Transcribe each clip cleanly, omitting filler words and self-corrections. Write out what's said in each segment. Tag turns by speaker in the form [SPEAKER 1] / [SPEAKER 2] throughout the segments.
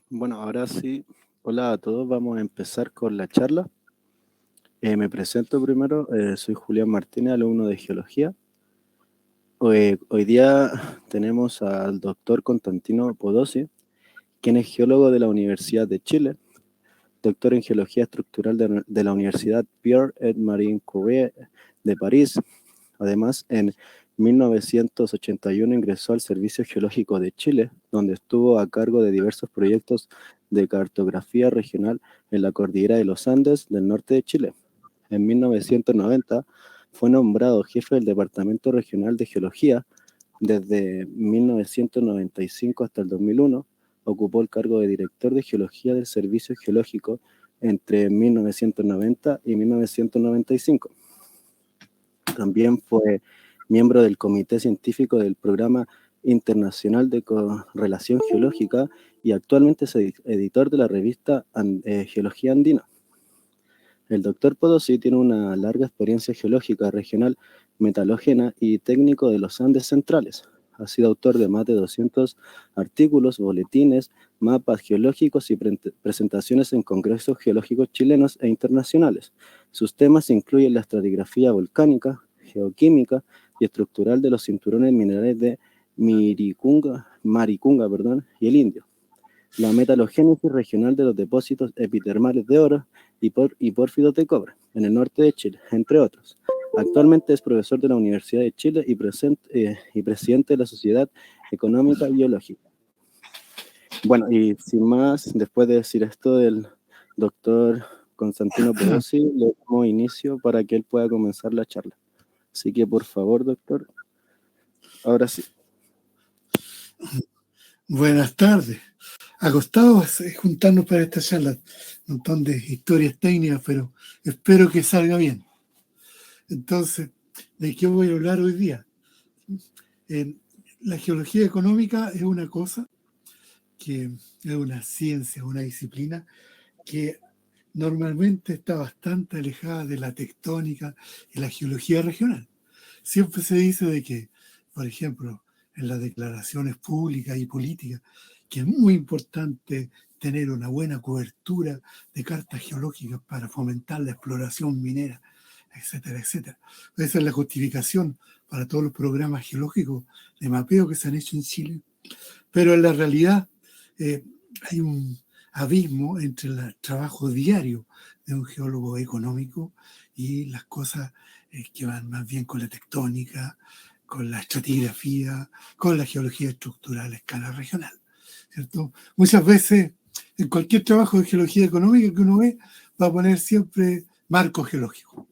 [SPEAKER 1] Bueno, ahora sí, hola a todos, vamos a empezar con la charla. Me presento primero, soy Julián Martínez, alumno de Geología. Hoy día tenemos al doctor Constantino Podosi, quien es geólogo de la Universidad de Chile, doctor en Geología Estructural de la Universidad Pierre et Marie Curie de París. Además, en 1981 ingresó al Servicio Geológico de Chile, donde estuvo a cargo de diversos proyectos de cartografía regional en la cordillera de los Andes del norte de Chile. En 1990 fue nombrado jefe del Departamento Regional de Geología. Desde 1995 hasta el 2001 ocupó el cargo de director de Geología del Servicio Geológico entre 1990 y 1995. También fue miembro del Comité Científico del Programa Internacional de Correlación Geológica y actualmente es editor de la revista Geología Andina. El doctor Podosi tiene una larga experiencia geológica regional, metalógena y técnico de los Andes centrales. Ha sido autor de más de 200 artículos, boletines, mapas geológicos y presentaciones en congresos geológicos chilenos e internacionales. Sus temas incluyen la estratigrafía volcánica, geoquímica y estructural de los cinturones minerales de Maricunga, y el Indio, la metalogénesis regional de los depósitos epitermales de oro y pórfidos de cobre en el norte de Chile, entre otros. Actualmente es profesor de la Universidad de Chile y presidente de la Sociedad Económica Biológica. Bueno, y sin más, después de decir esto del doctor Constantino Podosi, le damos inicio para que él pueda comenzar la charla. Así que, por favor, doctor, ahora sí.
[SPEAKER 2] Buenas tardes. Acostados juntarnos para esta charla. Un montón de historias técnicas, pero espero que salga bien. Entonces, ¿de qué voy a hablar hoy día? La geología económica es una cosa que es una ciencia, una disciplina que normalmente está bastante alejada de la tectónica y la geología regional. Siempre se dice de que, por ejemplo, en las declaraciones públicas y políticas, que es muy importante tener una buena cobertura de cartas geológicas para fomentar la exploración minera, etcétera, etcétera. Esa es la justificación para todos los programas geológicos de mapeo que se han hecho en Chile. Pero en la realidad hay un abismo entre el trabajo diario de un geólogo económico y las cosas que van más bien con la tectónica, con la estratigrafía, con la geología estructural a escala regional, ¿cierto? Muchas veces, en cualquier trabajo de geología económica que uno ve, va a poner siempre marco geológico.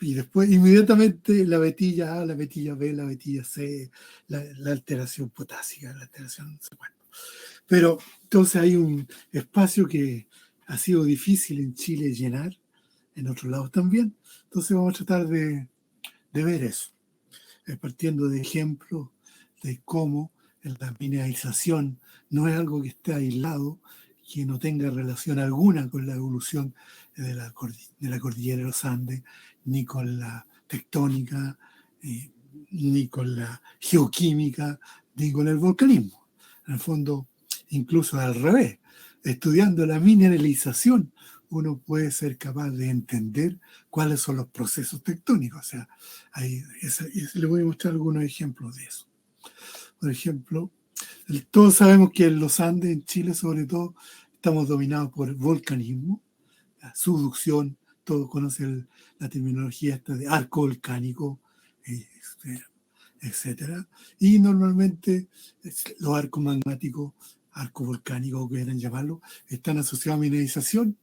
[SPEAKER 2] Y después, inmediatamente, la vetilla A, la vetilla B, la vetilla C, la alteración potásica, la alteración no sé cuánto. Pero entonces hay un espacio que ha sido difícil en Chile llenar, en otros lados también. Entonces vamos a tratar de ver eso, partiendo de ejemplos de cómo la mineralización no es algo que esté aislado, que no tenga relación alguna con la evolución de la cordillera de los Andes, ni con la tectónica, ni con la geoquímica, ni con el volcanismo. En el fondo, incluso al revés, estudiando la mineralización, uno puede ser capaz de entender cuáles son los procesos tectónicos. O sea, le voy a mostrar algunos ejemplos de eso. Por ejemplo, todos sabemos que en los Andes, en Chile sobre todo, estamos dominados por el volcanismo, la subducción, todos conocen la terminología esta de arco volcánico, etcétera. Y normalmente los arcos magmáticos, arcos volcánicos, que quieran llamarlo, están asociados a mineralización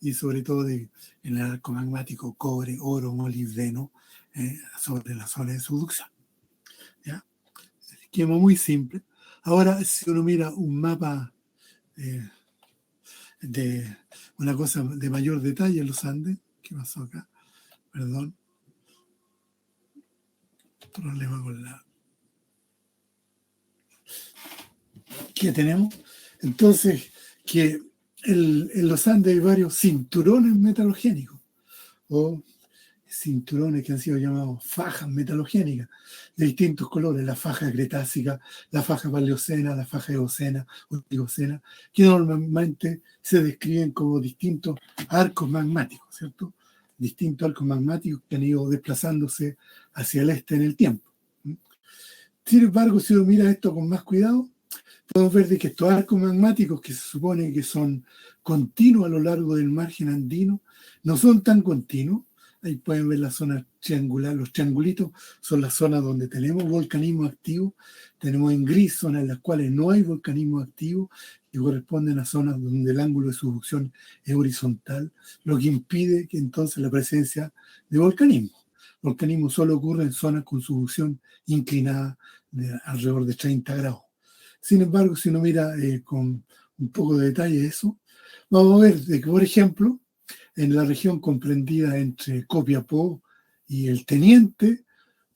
[SPEAKER 2] y sobre todo en el arco magmático cobre, oro, molibdeno, sobre la zona de subducción. ¿Ya? Esquema muy simple. Ahora, si uno mira un mapa de una cosa de mayor detalle en los Andes, ¿qué pasó acá? Perdón. Problema con la... ¿Qué tenemos? Entonces, que en los Andes hay varios cinturones metalogénicos, o cinturones que han sido llamados fajas metalogénicas de distintos colores, la faja cretácica, la faja paleocena, la faja eocena, oligocena, que normalmente se describen como distintos arcos magmáticos, ¿cierto? Distintos arcos magmáticos que han ido desplazándose hacia el este en el tiempo. Sin embargo, si uno mira esto con más cuidado, podemos ver de que estos arcos magmáticos, que se supone que son continuos a lo largo del margen andino, no son tan continuos. Ahí pueden ver la zona triangular, los triangulitos son las zonas donde tenemos volcanismo activo. Tenemos en gris zonas en las cuales no hay volcanismo activo y corresponden a zonas donde el ángulo de subducción es horizontal, lo que impide que entonces la presencia de volcanismo. El volcanismo solo ocurre en zonas con subducción inclinada de alrededor de 30 grados. Sin embargo, si uno mira con un poco de detalle eso, vamos a ver de que, por ejemplo, en la región comprendida entre Copiapó y el Teniente,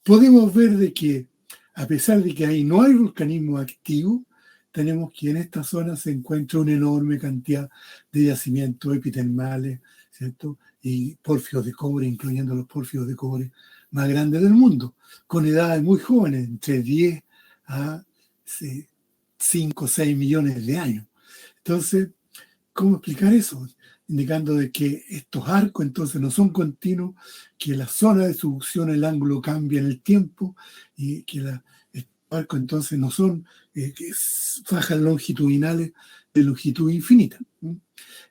[SPEAKER 2] podemos ver de que, a pesar de que ahí no hay volcanismo activo, tenemos que en esta zona se encuentra una enorme cantidad de yacimientos epitermales, ¿cierto? Y pórfidos de cobre, incluyendo los pórfidos de cobre más grandes del mundo, con edades muy jóvenes, entre 10 a 5 o 6 millones de años. Entonces, ¿cómo explicar eso? Indicando de que estos arcos entonces no son continuos, que la zona de subducción, el ángulo cambia en el tiempo y que estos arcos entonces no son fajas longitudinales de longitud infinita.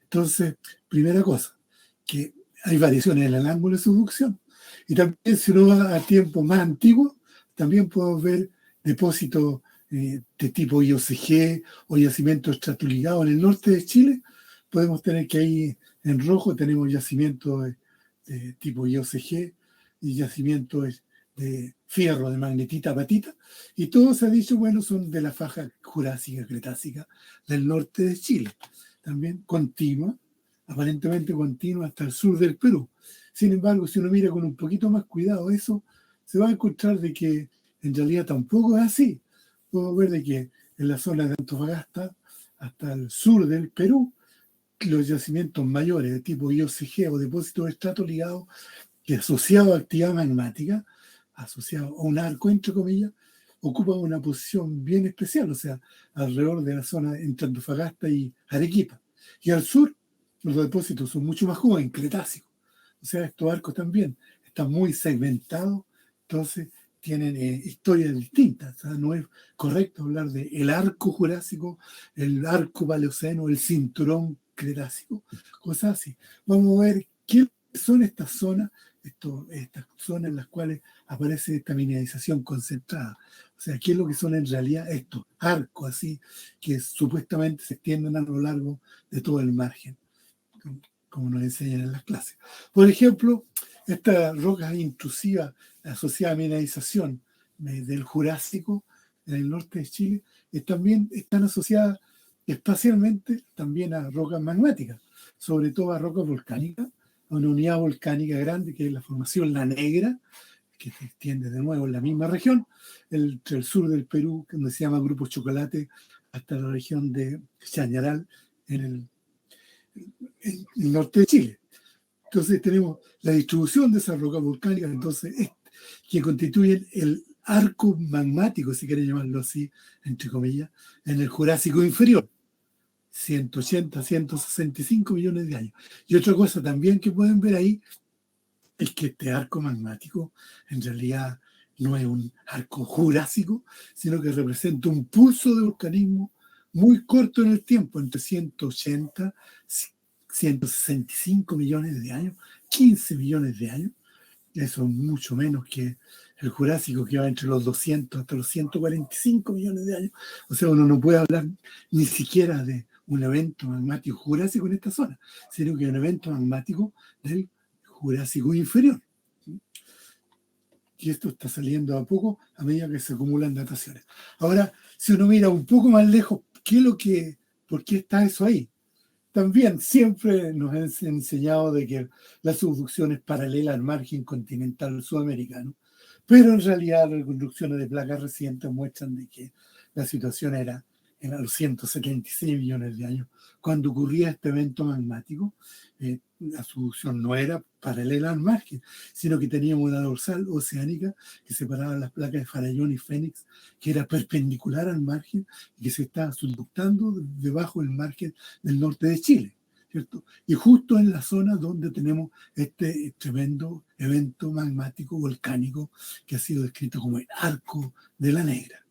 [SPEAKER 2] Entonces, primera cosa, que hay variaciones en el ángulo de subducción. Y también si uno va a tiempos más antiguos, también podemos ver depósitos de tipo IOCG o yacimientos estratificados en el norte de Chile. Podemos tener que ahí en rojo tenemos yacimientos de tipo IOCG y yacimientos de fierro, de magnetita, apatita, y todos se ha dicho, bueno, son de la faja jurásica, cretácica del norte de Chile. También continua, aparentemente continua hasta el sur del Perú. Sin embargo, si uno mira con un poquito más cuidado eso, se va a encontrar de que en realidad tampoco es así. Podemos ver de que en la zona de Antofagasta, hasta el sur del Perú, los yacimientos mayores de tipo IOCG o depósitos estratoligados que asociados a actividad magmática, asociados a un arco, entre comillas, ocupan una posición bien especial, o sea, alrededor de la zona entre Antofagasta y Arequipa. Y al sur, los depósitos son mucho más jóvenes, cretácicos. O sea, estos arcos también están muy segmentados, entonces tienen historias distintas. O sea, no es correcto hablar de el arco jurásico, el arco paleoceno, el cinturón cretácico, cosas así. Vamos a ver qué son estas zonas en las cuales aparece esta mineralización concentrada. O sea, qué es lo que son en realidad estos arcos así, que supuestamente se extienden a lo largo de todo el margen, como nos enseñan en las clases. Por ejemplo, estas rocas intrusivas asociadas a mineralización del Jurásico en el norte de Chile también están asociadas espacialmente también a rocas magmáticas, sobre todo a rocas volcánicas, a una unidad volcánica grande que es la formación La Negra, que se extiende de nuevo en la misma región, entre el sur del Perú, donde se llama Grupo Chocolate, hasta la región de Chañaral, en el norte de Chile. Entonces tenemos la distribución de esas rocas volcánicas, entonces, que constituyen el arco magmático, si quieren llamarlo así, entre comillas, en el Jurásico inferior, 180, 165 millones de años. Y otra cosa también que pueden ver ahí es que este arco magmático en realidad no es un arco jurásico, sino que representa un pulso de volcanismo muy corto en el tiempo, entre 180, 165 millones de años, 15 millones de años. Eso es mucho menos que el Jurásico, que va entre los 200 hasta los 145 millones de años. O sea, uno no puede hablar ni siquiera de un evento magmático jurásico en esta zona, sino que un evento magmático del Jurásico inferior. Y esto está saliendo a poco a medida que se acumulan dataciones. Ahora, si uno mira un poco más lejos, ¿por qué está eso ahí? También siempre nos han enseñado de que la subducción es paralela al margen continental sudamericano, pero en realidad las reconstrucciones de placas recientes muestran de que la situación era a los 176 millones de años. Cuando ocurría este evento magmático, la solución no era paralela al margen, sino que teníamos una dorsal oceánica que separaba las placas de Farallón y Fénix, que era perpendicular al margen y que se estaba subductando debajo del margen del norte de Chile, ¿cierto? Y justo en la zona donde tenemos este tremendo evento magmático volcánico que ha sido descrito como el Arco de la Negra.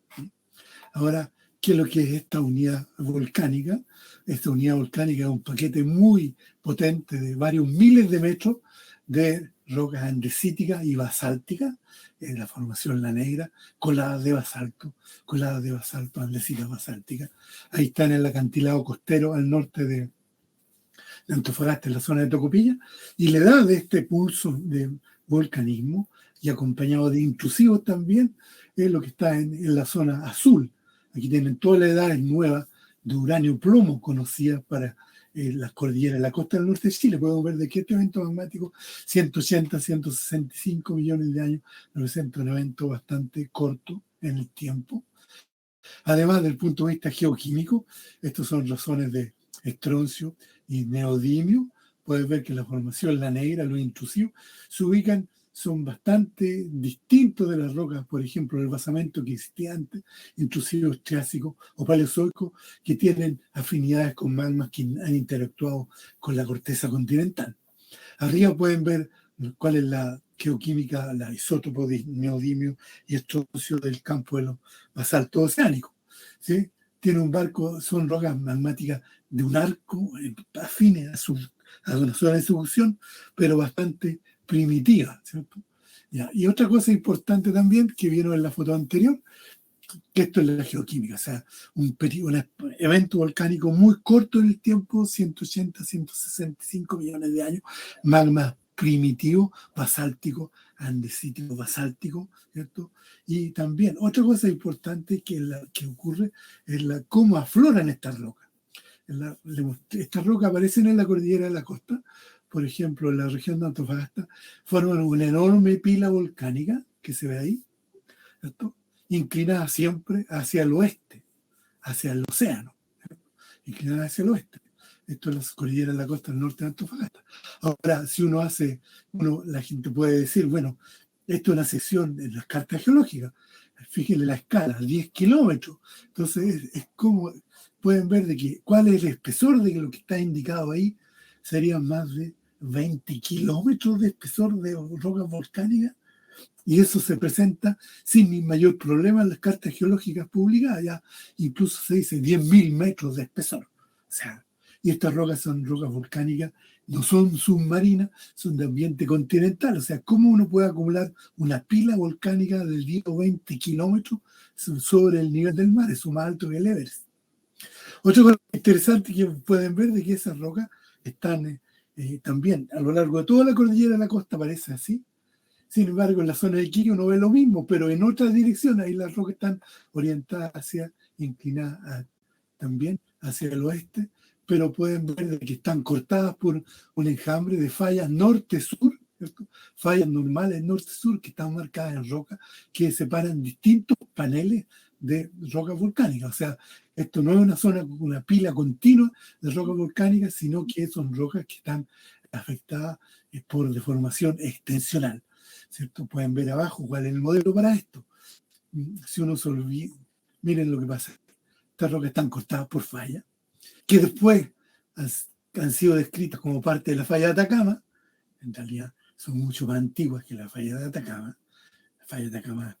[SPEAKER 2] Ahora, ¿qué es lo que es esta unidad volcánica? Esta unidad volcánica es un paquete muy potente de varios miles de metros de rocas andesíticas y basálticas, en la formación La Negra, coladas de basalto, andesitas basálticas. Ahí están en el acantilado costero al norte de Antofagasta, en la zona de Tocopilla, y le da de este pulso de volcanismo, y acompañado de intrusivos también, es lo que está en la zona azul. Aquí tienen todas las edades nuevas de uranio plomo conocidas para las cordilleras de la costa del norte de Chile. Podemos ver de que este evento magmático, 180, 165 millones de años, representa un evento bastante corto en el tiempo. Además, del punto de vista geoquímico, estos son razones de estroncio y neodimio. Puedes ver que la formación La Negra, los intrusivos, se ubican, son bastante distintos de las rocas, por ejemplo, el basamento que existía antes, intrusivos triásicos o paleozoicos, que tienen afinidades con magmas que han interactuado con la corteza continental. Arriba pueden ver cuál es la geoquímica, la isótopo de neodimio y estroncio del campo de los basaltos oceánicos, ¿sí? Tiene un barco, son rocas magmáticas de un arco afines a una zona de subducción, pero bastante primitiva, ¿cierto? Ya. Y otra cosa importante también que vieron en la foto anterior, que esto es la geoquímica, o sea, un evento volcánico muy corto en el tiempo, 180, 165 millones de años, magma primitivo, basáltico, andesítico, basáltico, ¿cierto? Y también otra cosa importante que ocurre es cómo afloran estas rocas. Estas rocas aparecen en la cordillera de la costa, por ejemplo, en la región de Antofagasta, forman una enorme pila volcánica que se ve ahí, ¿cierto? Inclinada siempre hacia el oeste, hacia el océano, ¿cierto? Inclinada hacia el oeste. Esto es la cordillera de la costa del norte de Antofagasta. Ahora, si la gente puede decir, bueno, esto es una sección en las cartas geológicas, fíjense la escala, 10 kilómetros. Entonces, es como pueden ver de que cuál es el espesor de que lo que está indicado ahí serían más de 20 kilómetros de espesor de rocas volcánicas. Y eso se presenta sin ni mayor problema en las cartas geológicas publicadas. Ya incluso se dice 10.000 metros de espesor. O sea, y estas rocas son rocas volcánicas, no son submarinas, son de ambiente continental. O sea, ¿cómo uno puede acumular una pila volcánica de 10 o 20 kilómetros sobre el nivel del mar? Eso más alto que el Everest. Otra cosa interesante que pueden ver de que esas rocas están también a lo largo de toda la cordillera de la costa, parece así. Sin embargo, en la zona de Iquique uno ve lo mismo, pero en otra dirección. Ahí las rocas están orientadas inclinadas también hacia el oeste, pero pueden ver de que están cortadas por un enjambre de fallas norte-sur, ¿cierto? Fallas normales norte-sur que están marcadas en roca, que separan distintos paneles de rocas volcánicas. O sea, esto no es una zona, una pila continua de rocas volcánicas, sino que son rocas que están afectadas por deformación extensional, ¿cierto? Pueden ver abajo cuál es el modelo para esto. Si uno se olvida, miren lo que pasa. Estas rocas están cortadas por fallas, que después han sido descritas como parte de la falla de Atacama. En realidad son mucho más antiguas que la falla de Atacama. La falla de Atacama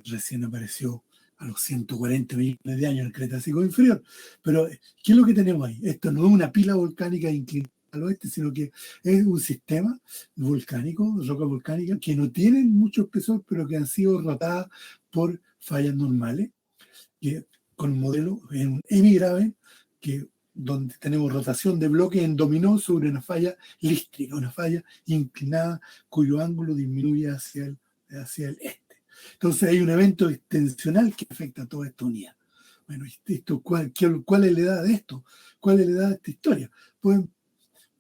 [SPEAKER 2] recién apareció a los 140 millones de años en el Cretácico inferior. Pero, ¿qué es lo que tenemos ahí? Esto no es una pila volcánica inclinada al oeste, sino que es un sistema volcánico, roca volcánica, que no tienen mucho espesor, pero que han sido rotadas por fallas normales, que, con un modelo en un hemigraben, donde tenemos rotación de bloques en dominó sobre una falla lístrica, una falla inclinada cuyo ángulo disminuye hacia el este. Entonces hay un evento extensional que afecta a toda esta unidad. Bueno, ¿cuál es la edad de esto? ¿Cuál es la edad de esta historia? Pueden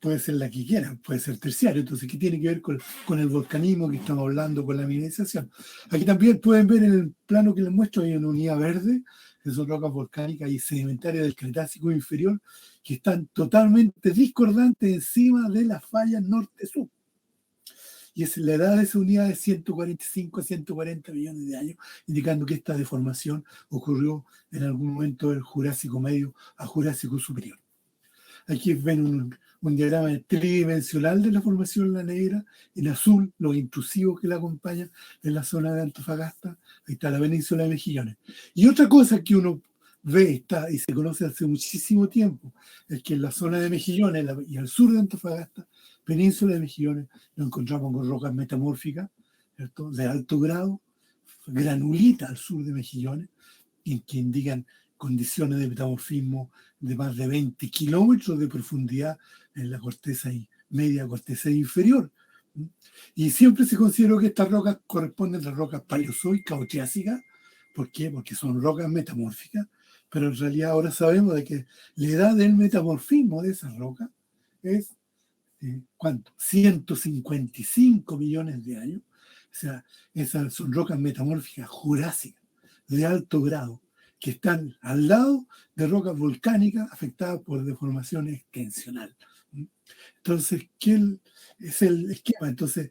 [SPEAKER 2] puede ser la que quieran, puede ser terciario. Entonces, ¿qué tiene que ver con el volcanismo que estamos hablando, con la mineralización? Aquí también pueden ver en el plano que les muestro, hay una unidad verde, que son rocas volcánicas y sedimentarias del Cretácico inferior, que están totalmente discordantes encima de las fallas norte-sur. Y la edad de esa unidad es 145 a 140 millones de años, indicando que esta deformación ocurrió en algún momento del Jurásico medio a Jurásico superior. Aquí ven un diagrama tridimensional de la formación La Negra, en azul los intrusivos que la acompañan en la zona de Antofagasta. Ahí está la península de Mejillones. Y otra cosa que uno ve y se conoce hace muchísimo tiempo es que en la zona de Mejillones y al sur de Antofagasta, península de Mejillones, nos encontramos con rocas metamórficas, ¿cierto?, de alto grado, granulita al sur de Mejillones, que indican condiciones de metamorfismo de más de 20 kilómetros de profundidad en la corteza media, corteza inferior. Y siempre se consideró que estas rocas corresponden a rocas paleozoicas o triásicas. ¿Por qué? Porque son rocas metamórficas, pero en realidad ahora sabemos de que la edad del metamorfismo de esas rocas es, ¿cuánto? 155 millones de años. O sea, esas son rocas metamórficas jurásicas de alto grado, que están al lado de rocas volcánicas afectadas por deformación extensional. Entonces, ¿qué es el esquema? Entonces,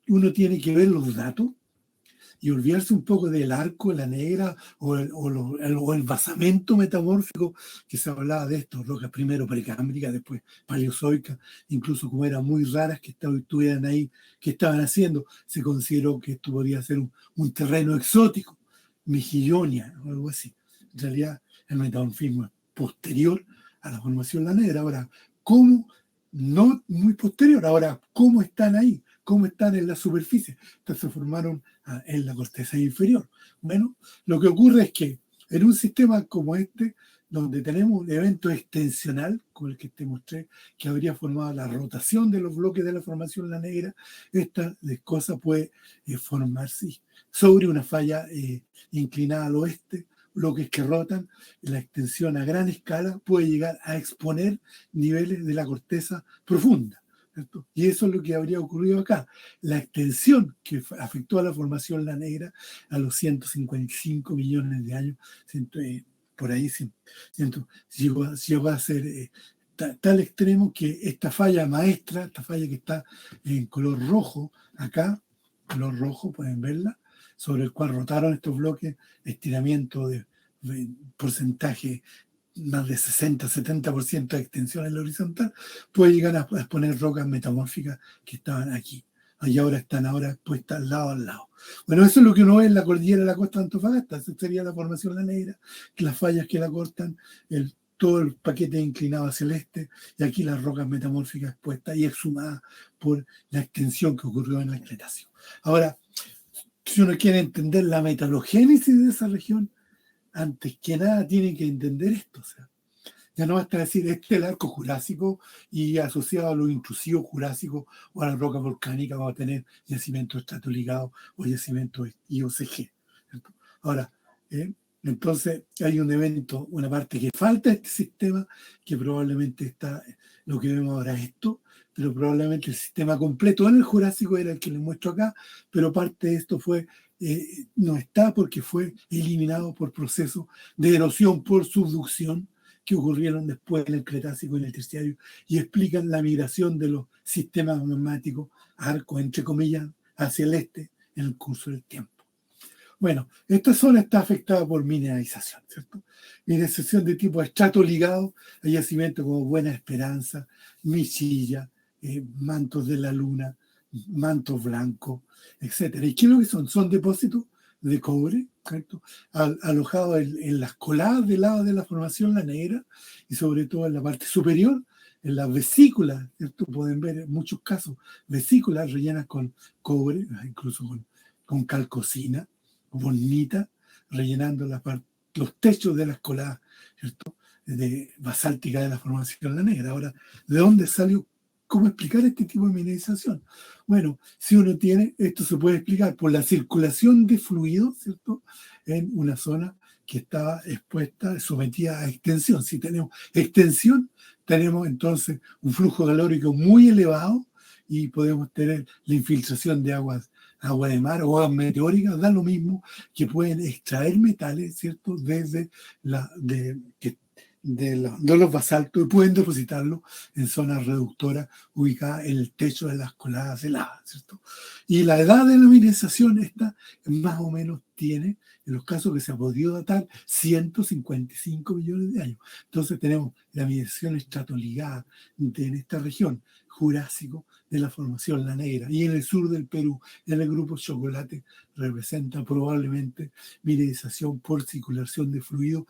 [SPEAKER 2] uno tiene que ver los datos y olvidarse un poco del arco, la negra o el basamento metamórfico que se hablaba de esto, rocas primero precámbricas, después paleozoicas, incluso como eran muy raras que estuvieran ahí, que estaban haciendo, se consideró que esto podría ser un terreno exótico, mejillonia o algo así. En realidad, el metamorfismo es posterior a la formación La Negra. Ahora, ¿cómo? No muy posterior. Ahora, ¿cómo están ahí? ¿Cómo están en la superficie? Entonces se formaron en la corteza inferior. Bueno, lo que ocurre es que en un sistema como este, donde tenemos un evento extensional, como el que te mostré, que habría formado la rotación de los bloques de la formación La Negra, esta cosa puede formarse sobre una falla inclinada al oeste, bloques que rotan, la extensión a gran escala puede llegar a exponer niveles de la corteza profunda, ¿cierto? Y eso es lo que habría ocurrido acá. La extensión que afectó a la formación La Negra a los 155 millones de años, por ahí llegó a ser tal extremo que esta falla maestra, esta falla que está en color rojo, acá, color rojo, pueden verla, sobre el cual rotaron estos bloques, estiramiento de porcentaje más de 60-70% de extensión en la horizontal, puede llegar a exponer rocas metamórficas que estaban aquí. Y ahora están puestas lado al lado. Bueno, eso es lo que uno ve en la cordillera de la costa de Antofagasta. Esa sería la formación La Negra, que las fallas que la cortan, todo el paquete inclinado hacia el este, y aquí las rocas metamórficas expuestas y exhumadas por la extensión que ocurrió en el Cretácico. Ahora, si uno quiere entender la metalogénesis de esa región, antes que nada tienen que entender esto. O sea, ya no basta decir, este es el arco jurásico y asociado a los intrusivos jurásicos o a la roca volcánica vamos a tener yacimientos estratoligados o yacimientos IOCG. ¿Cierto? Ahora, entonces hay un evento, una parte que falta de este sistema, que probablemente está, lo que vemos ahora es esto, pero probablemente el sistema completo en el Jurásico era el que les muestro acá, pero parte de esto no está porque fue eliminado por procesos de erosión por subducción que ocurrieron después en el Cretácico y en el Terciario y explican la migración de los sistemas magmáticos, arcos, entre comillas, hacia el este en el curso del tiempo. Bueno, esta zona está afectada por mineralización, ¿cierto? Mineralización de tipo estrato ligado a yacimientos como Buena Esperanza, Michilla, mantos de la luna, mantos blancos, etc. ¿Y qué es lo que son? Son depósitos de cobre, ¿cierto? Alojados en las coladas del lado de la formación La Negra y sobre todo en la parte superior, en las vesículas, ¿cierto? Pueden ver en muchos casos vesículas rellenas con cobre, incluso con calcosina, bonita, rellenando los techos de las coladas, ¿cierto?, de basáltica de la formación La Negra. Ahora, ¿de dónde salió? ¿Cómo explicar este tipo de mineralización? Bueno, si uno tiene, esto se puede explicar por la circulación de fluidos, ¿cierto?, en una zona que estaba expuesta, sometida a extensión. Si tenemos extensión, tenemos entonces un flujo calórico muy elevado y podemos tener la infiltración de agua de mar o aguas meteóricas, da lo mismo, que pueden extraer metales, ¿cierto?, desde de los basaltos y pueden depositarlo en zonas reductoras ubicadas en el techo de las coladas de lava, ¿cierto? Y la edad de la mineralización esta más o menos tiene, en los casos que se ha podido datar, 155 millones de años. Entonces tenemos la mineralización estratoligada en esta región, Jurásico, de la formación La Negra. Y en el sur del Perú, en el grupo Chocolate, representa probablemente mineralización por circulación de fluido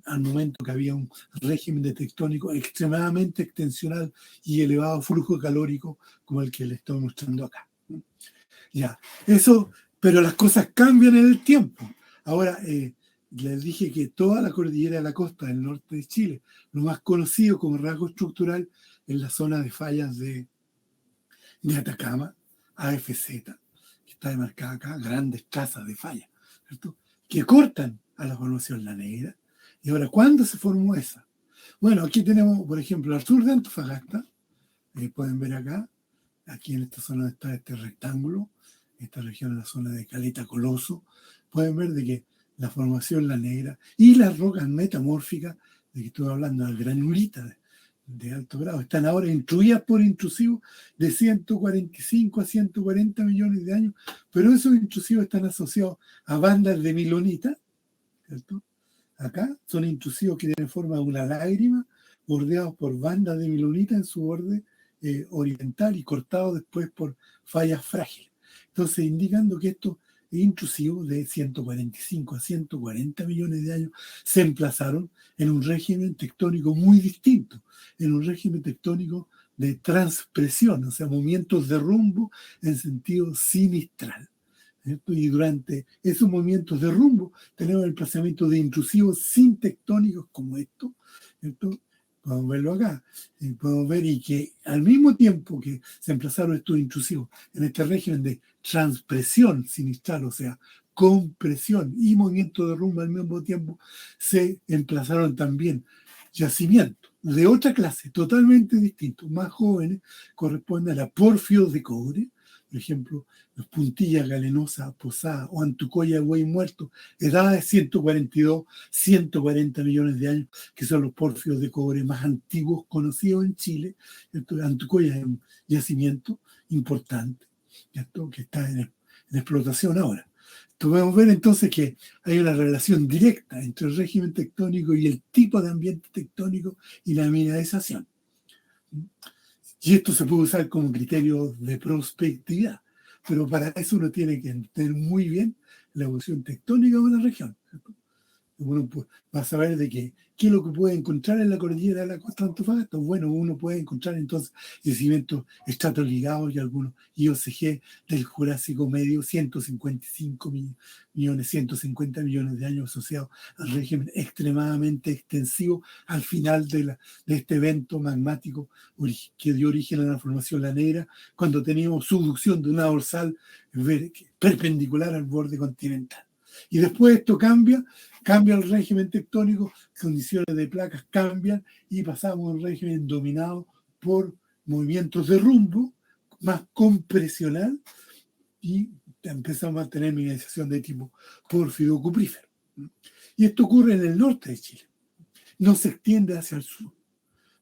[SPEAKER 2] al momento que había un régimen de tectónico extremadamente extensional y elevado flujo calórico como el que le estoy mostrando acá. Ya, eso, pero las cosas cambian en el tiempo. Ahora, les dije que toda la cordillera de la costa del norte de Chile, lo más conocido como rasgo estructural es la zona de fallas de Atacama, AFZ, que está demarcada acá, grandes trazas de fallas, ¿cierto?, que cortan a la formación La Negra. Y ahora, ¿cuándo se formó esa? Bueno, aquí tenemos, por ejemplo, al sur de Antofagasta, pueden ver acá, aquí en esta zona está este rectángulo, esta región es la zona de Caleta Coloso, pueden ver de que la formación La Negra y las rocas metamórficas, de que estoy hablando, las granulitas de alto grado, están ahora intruidas por intrusivos de 145 a 140 millones de años, pero esos intrusivos están asociados a bandas de milonita, ¿cierto? Acá son intrusivos que tienen forma de una lágrima, bordeados por bandas de milonita en su borde oriental y cortados después por fallas frágiles. Entonces, indicando que estos intrusivos de 145 a 140 millones de años se emplazaron en un régimen tectónico muy distinto, en un régimen tectónico de transpresión, o sea, movimientos de rumbo en sentido sinistral, ¿cierto? Y durante esos movimientos de rumbo tenemos el emplazamiento de intrusivos sintectónicos como esto, ¿cierto? Podemos verlo acá, podemos ver y que al mismo tiempo que se emplazaron estos intrusivos en este régimen de transpresión sinistral, o sea, compresión y movimiento de rumbo al mismo tiempo, se emplazaron también yacimientos de otra clase, totalmente distintos, más jóvenes, corresponden a la porfio de cobre, por ejemplo, los Puntillas Galenosa, Posada o Antucoya de Buey Muerto, edades 142, 140 millones de años, que son los porfios de cobre más antiguos conocidos en Chile. Entonces, Antucoya es un yacimiento importante, ¿cierto?, que está en explotación ahora. Podemos ver entonces que hay una relación directa entre el régimen tectónico y el tipo de ambiente tectónico y la mineralización. Y esto se puede usar como criterio de prospectividad, pero para eso uno tiene que entender muy bien la evolución tectónica de una región, ¿cierto? Uno va a saber de qué es lo que puede encontrar en la cordillera de la costa de Antofagasta. Bueno, uno puede encontrar entonces yacimientos estratoligados y algunos IOCG del Jurásico Medio, 155 millones, 150 millones de años asociados al régimen extremadamente extensivo al final de este evento magmático que dio origen a la formación La Negra, cuando teníamos subducción de una dorsal perpendicular al borde continental. Y después esto cambia el régimen tectónico, condiciones de placas cambian y pasamos a un régimen dominado por movimientos de rumbo, más compresional, y empezamos a tener mineralización de tipo pórfido-cuprífero. Y esto ocurre en el norte de Chile, no se extiende hacia el sur,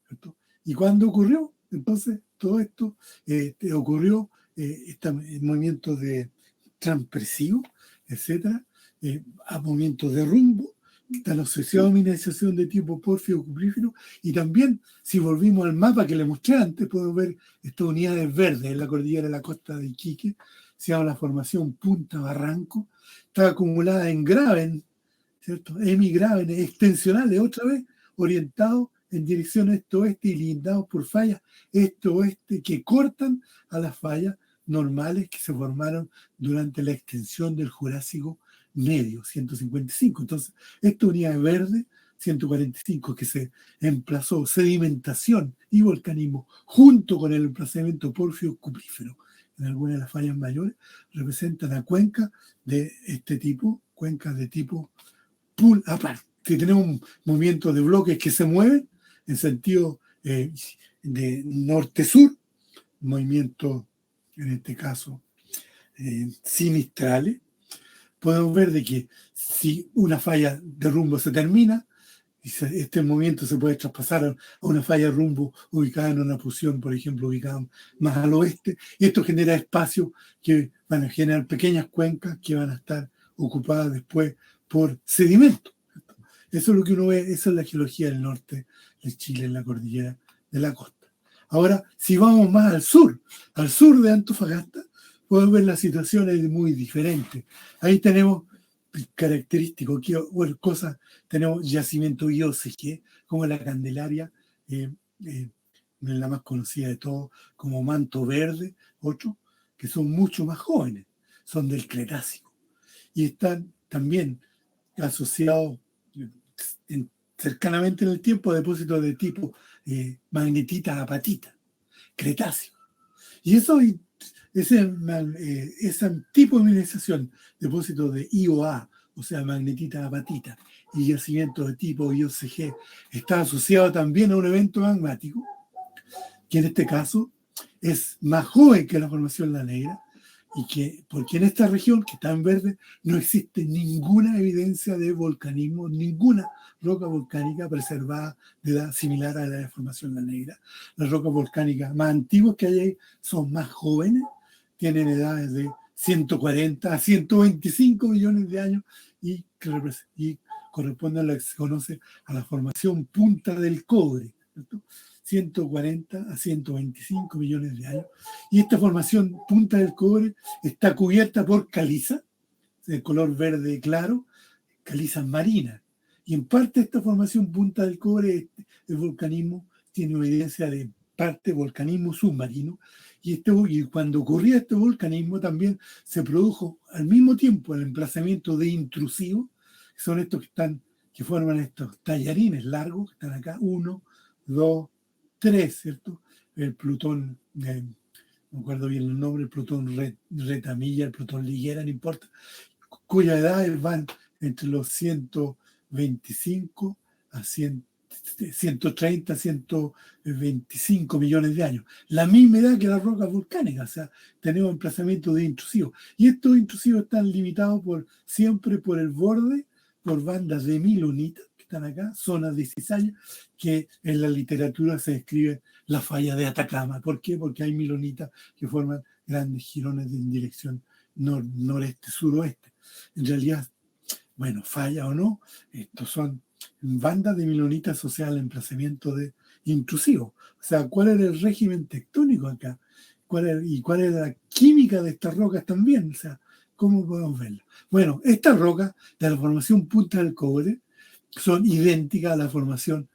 [SPEAKER 2] ¿cierto? ¿Y cuándo ocurrió? Entonces, todo esto ocurrió, este movimiento de transpresivo, etcétera, a movimientos de rumbo, están asociados a mineralización de tipo pórfido cuprífero, y también, si volvimos al mapa que le mostré antes, podemos ver estas unidades verdes en la cordillera de la costa de Iquique, se llama la formación Punta Barranco, está acumulada en graben, ¿cierto?, hemigravenes extensionales, otra vez orientados en dirección este-oeste y lindados por fallas este-oeste que cortan a las fallas normales que se formaron durante la extensión del Jurásico Medio, 155. Entonces, esta unidad verde, 145, que se emplazó sedimentación y volcanismo junto con el emplazamiento pórfido-cuprífero en algunas de las fallas mayores, representan a cuencas de este tipo, cuencas de tipo pull apart, que tenemos un movimiento de bloques que se mueven en sentido de norte-sur, movimientos, en este caso, sinistrales. Podemos ver de que si una falla de rumbo se termina, este movimiento se puede traspasar a una falla de rumbo ubicada en una posición, por ejemplo, ubicada más al oeste, y esto genera espacios que van a generar pequeñas cuencas que van a estar ocupadas después por sedimento. Eso es lo que uno ve, esa es la geología del norte de Chile, en la cordillera de la costa. Ahora, si vamos más al sur de Antofagasta, podemos ver las situaciones muy diferentes. Ahí tenemos característicos, cosas, tenemos yacimientos IOCG, como la Candelaria, la más conocida de todos, como Manto Verde, otros, que son mucho más jóvenes, son del Cretácico. Y están también asociados cercanamente en el tiempo a depósitos de tipo magnetita apatita, Cretácico. Y ese tipo de mineralización, depósitos de IOA, o sea, magnetita apatita, y yacimientos de tipo IOCG, está asociado también a un evento magmático, que en este caso es más joven que la formación La Negra, porque en esta región, que está en verde, no existe ninguna evidencia de volcanismo, ninguna roca volcánica preservada de edad similar a la de formación La Negra. Las rocas volcánicas más antiguas que hay ahí son más jóvenes, tienen edades de 140 a 125 millones de años y corresponden a lo que se conoce a la formación Punta del Cobre, ¿cierto? 140 a 125 millones de años. Y esta formación Punta del Cobre está cubierta por caliza, de color verde claro, calizas marinas. Y en parte esta formación Punta del Cobre, el volcanismo, tiene evidencia de parte volcanismo submarino. Y cuando ocurría este volcanismo también se produjo al mismo tiempo el emplazamiento de intrusivos, que son estos que forman estos tallarines largos, que están acá, 1, 2, 3, ¿cierto? El Plutón, no me acuerdo bien el nombre, el Plutón Retamilla, el Plutón Liguera, no importa, cuya edades van entre los 125 a 130, 125 millones de años. La misma edad que las rocas volcánicas, o sea, tenemos emplazamientos de intrusivos. Y estos intrusivos están limitados siempre por el borde, por bandas de milonita, que están acá, zonas de cizalla, que en la literatura se describe la falla de Atacama. ¿Por qué? Porque hay milonitas que forman grandes jirones en dirección noreste-suroeste. En realidad, bueno, falla o no, estos son bandas de milonitas asociadas al emplazamiento de intrusivos. O sea, ¿cuál era el régimen tectónico acá? ¿Cuál era la química de estas rocas también? O sea, ¿cómo podemos verla? Bueno, estas rocas de la formación Punta del Cobre son idénticas a la formación,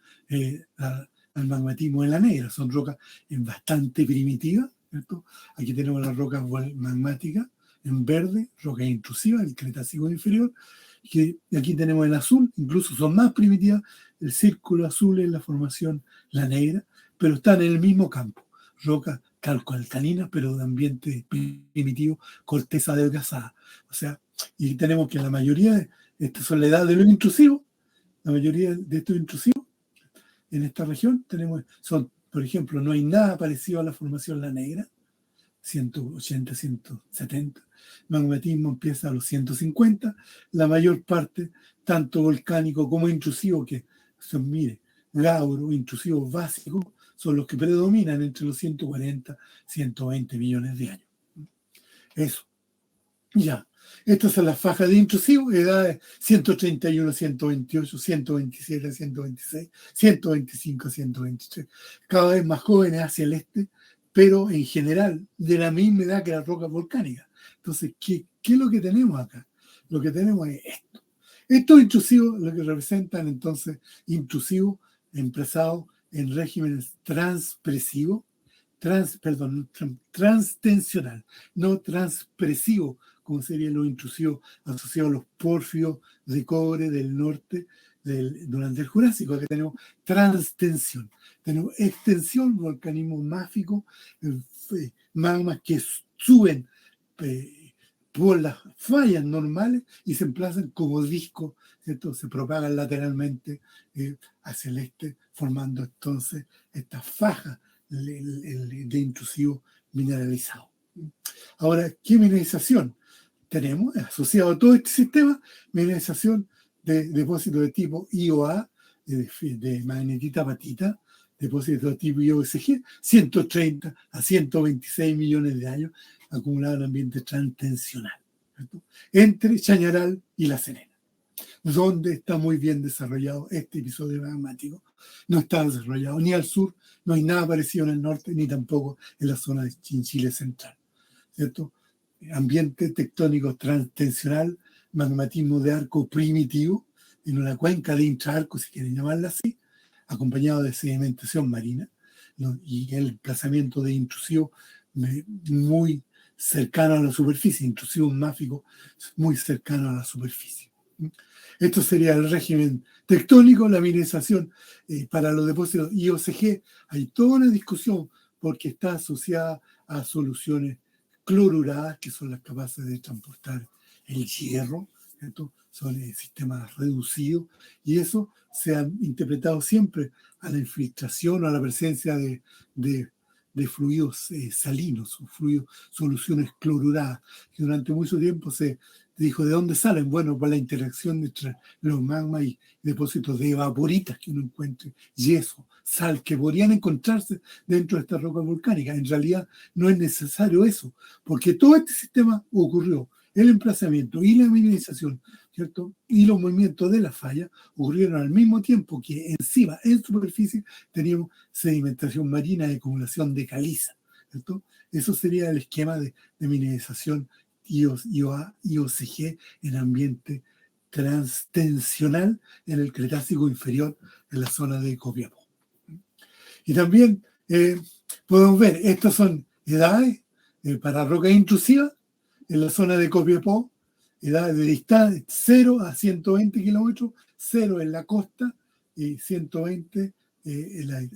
[SPEAKER 2] al magmatismo de La Negra. Son rocas bastante primitivas, ¿cierto? Aquí tenemos las rocas magmáticas en verde, rocas intrusivas, el Cretácico inferior, que aquí tenemos en azul, incluso son más primitivas, el círculo azul es la formación La Negra, pero están en el mismo campo, rocas calcoalcalinas, pero de ambiente primitivo, corteza adelgazada. O sea, y tenemos que la mayoría de estas son la edad de los intrusivos, la mayoría de estos intrusivos en esta región por ejemplo, no hay nada parecido a la formación La Negra, 180, 170. Magmatismo empieza a los 150. La mayor parte, tanto volcánico como intrusivo, que son, mire, gauro, intrusivos básicos, son los que predominan entre los 140 120 millones de años. Eso. Ya. Estas son las fajas de intrusivos, edades 131, 128, 127, 126, 125, 123. Cada vez más jóvenes hacia el este, pero en general de la misma edad que las rocas volcánicas. Entonces, ¿qué es lo que tenemos acá? Lo que tenemos es esto. Estos intrusivos, lo que representan entonces intrusivos emplazados en regímenes transpresivos, transtensional, no transpresivo, como serían los intrusivos asociados a los pórfidos de cobre del norte durante el Jurásico. Aquí tenemos transtensión, tenemos extensión, volcanismo máfico, magmas que suben por las fallas normales y se emplazan como discos ¿cierto? Se propagan lateralmente hacia el este, formando entonces esta faja de intrusivo mineralizado. Ahora, ¿qué mineralización tenemos? Asociado a todo este sistema, mineralización de depósitos de tipo IOA, de magnetita apatita, depósitos de tipo IOSG, 130 a 126 millones de años acumulado en ambiente transtensional, ¿cierto? Entre Chañaral y La Serena, donde está muy bien desarrollado este episodio magmático. No está desarrollado ni al sur, no hay nada parecido en el norte, ni tampoco en la zona de Chile central, ¿cierto? Ambiente tectónico transtensional, magmatismo de arco primitivo, en una cuenca de intraarco, si quieren llamarla así, acompañado de sedimentación marina, ¿no? Y el emplazamiento de intrusivo muy cercano a la superficie, intrusivo máfico muy cercano a la superficie. Esto sería el régimen tectónico, la mineralización para los depósitos IOCG. Hay toda una discusión porque está asociada a soluciones cloruradas que son las capaces de transportar el hierro, ¿cierto? Son sistemas reducidos y eso se ha interpretado siempre a la infiltración o a la presencia de fluidos salinos, o fluidos, soluciones cloruradas, que durante mucho tiempo se dijo de dónde salen. Bueno, por la interacción entre los magmas y depósitos de evaporitas que uno encuentre, yeso, sal, que podrían encontrarse dentro de esta roca volcánica. En realidad no es necesario eso, porque todo este sistema ocurrió, el emplazamiento y la mineralización, ¿cierto? Y los movimientos de la falla ocurrieron al mismo tiempo que encima, en superficie, teníamos sedimentación marina y acumulación de caliza, ¿cierto? Eso sería el esquema de mineralización IOCG en ambiente transtensional en el Cretácico inferior en la zona de Copiapó. Y también podemos ver, estas son edades para roca intrusiva en la zona de Copiapó, edades de distancia 0 a 120 kilómetros, 0 en la costa y 120 en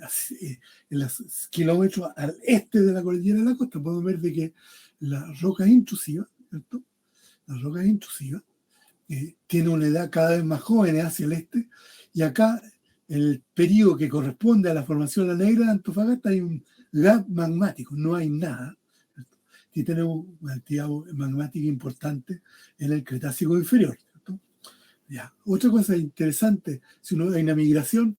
[SPEAKER 2] los kilómetros al este de la cordillera de la costa. Podemos ver de que la roca intrusiva, ¿cierto? La roca intrusiva tiene una edad cada vez más joven hacia el este, y acá el periodo que corresponde a la formación de la negra de Antofagasta hay un gap magmático, no hay nada. Y tenemos una actividad magmática importante en el Cretácico inferior, ¿cierto? Ya. Otra cosa interesante, si uno hay una migración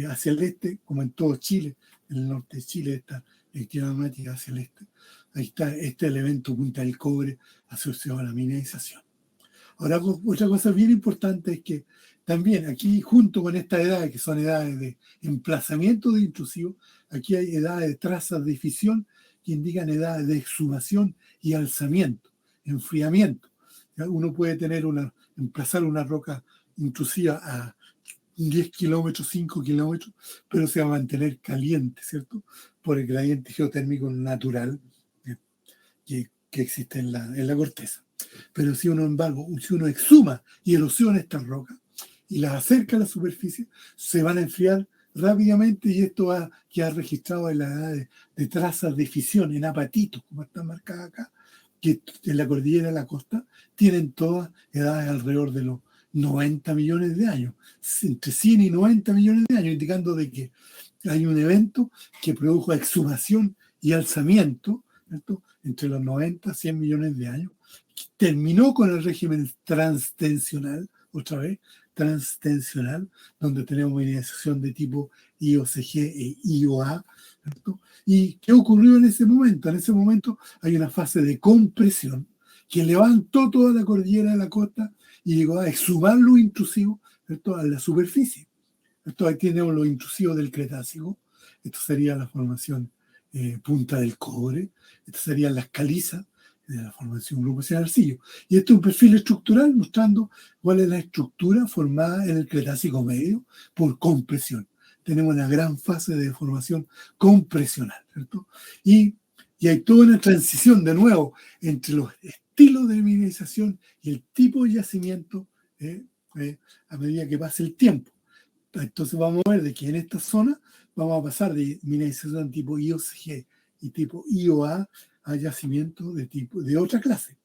[SPEAKER 2] hacia el este, como en todo Chile, en el norte de Chile, esta actividad magmática hacia el este, ahí está este elemento Punta del Cobre asociado a la mineralización. Ahora, otra cosa bien importante es que también aquí, junto con estas edades, que son edades de emplazamiento de intrusivos, aquí hay edades de trazas de fisión que indican edades de exhumación y alzamiento, enfriamiento. Uno puede emplazar una roca intrusiva a 10 kilómetros, 5 kilómetros, pero se va a mantener caliente, ¿cierto? Por el gradiente geotérmico natural que existe en la corteza. Pero si uno, embargo, si uno exhuma y erosiona estas rocas y las acerca a la superficie, se van a enfriar rápidamente, y esto va a quedar registrado en la edad de trazas de fisión, en apatitos, como están marcadas acá, que en la cordillera de la costa tienen todas edades alrededor de los 90 millones de años, entre 100 y 90 millones de años, indicando de que hay un evento que produjo exhumación y alzamiento, ¿cierto? Entre los 90 y 100 millones de años. Terminó con el régimen transtensional, otra vez, transtensional, donde tenemos mineralización de tipo IOCG e IOA, ¿cierto? ¿Y qué ocurrió en ese momento? En ese momento hay una fase de compresión que levantó toda la cordillera de la costa y llegó a exhumar lo intrusivo, ¿cierto?, a la superficie. Esto ahí tenemos lo intrusivo del Cretácico. Esto sería la formación Punta del Cobre. Esto serían las calizas de la formación Grupo Arcillo. Y esto es un perfil estructural mostrando cuál es la estructura formada en el Cretácico medio por compresión. Tenemos una gran fase de formación compresional, ¿cierto? Y hay toda una transición de nuevo entre los estilos de mineralización y el tipo de yacimiento a medida que pasa el tiempo. Entonces vamos a ver de que en esta zona vamos a pasar de mineralización tipo IOCG y tipo IOA a yacimiento de otra clase.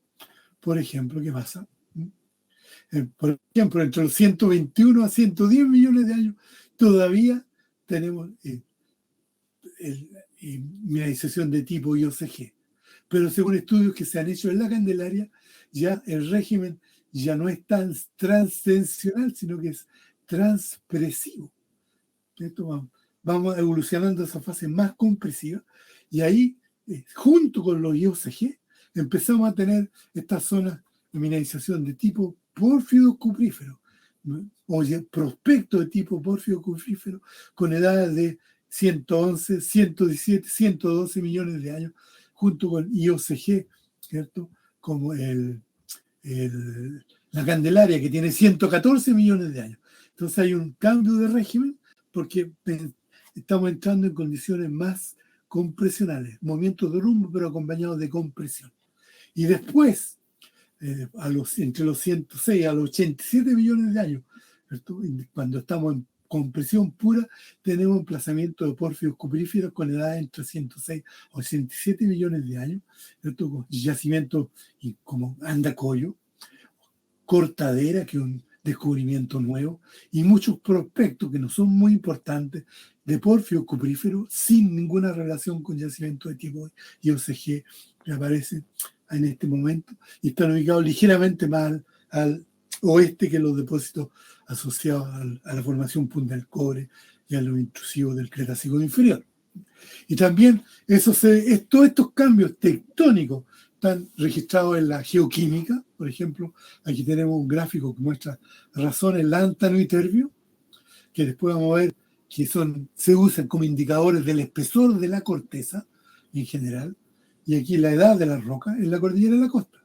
[SPEAKER 2] Por ejemplo, ¿qué pasa? Por ejemplo, entre los 121 a 110 millones de años todavía tenemos mineralización de tipo IOCG. Pero según estudios que se han hecho en la Candelaria, ya el régimen ya no es tan transtensional, sino que es transpresivo. Esto vamos evolucionando a esa fase más compresiva y ahí, junto con los IOCG, empezamos a tener estas zonas de mineralización de tipo pórfido-cuprífero, ¿no? O prospecto de tipo pórfido-cuprífero con edades de 111, 117, 112 millones de años, junto con IOCG, ¿cierto? Como la Candelaria, que tiene 114 millones de años. Entonces hay un cambio de régimen porque estamos entrando en condiciones más compresionales, movimientos de rumbo, pero acompañados de compresión. Y después, entre los 106 a los 87 millones de años, ¿cierto? Cuando estamos en compresión pura, tenemos emplazamiento de pórfidos cupríferos con edad entre 106 a 87 millones de años, ¿cierto? Con yacimientos como Andacollo, Cortadera, que es un descubrimiento nuevo, y muchos prospectos que no son muy importantes de pórfidos cupríferos sin ninguna relación con yacimientos de tipo IOCG que aparecen en este momento y están ubicados ligeramente más al oeste que los depósitos asociados a la formación Punta del Cobre y a los intrusivos del Cretácico inferior. Y también todos estos cambios tectónicos están registrados en la geoquímica. Por ejemplo, aquí tenemos un gráfico que muestra razones lántano y terbio, que después vamos a ver que se usan como indicadores del espesor de la corteza en general, y aquí la edad de las rocas en la cordillera de la costa.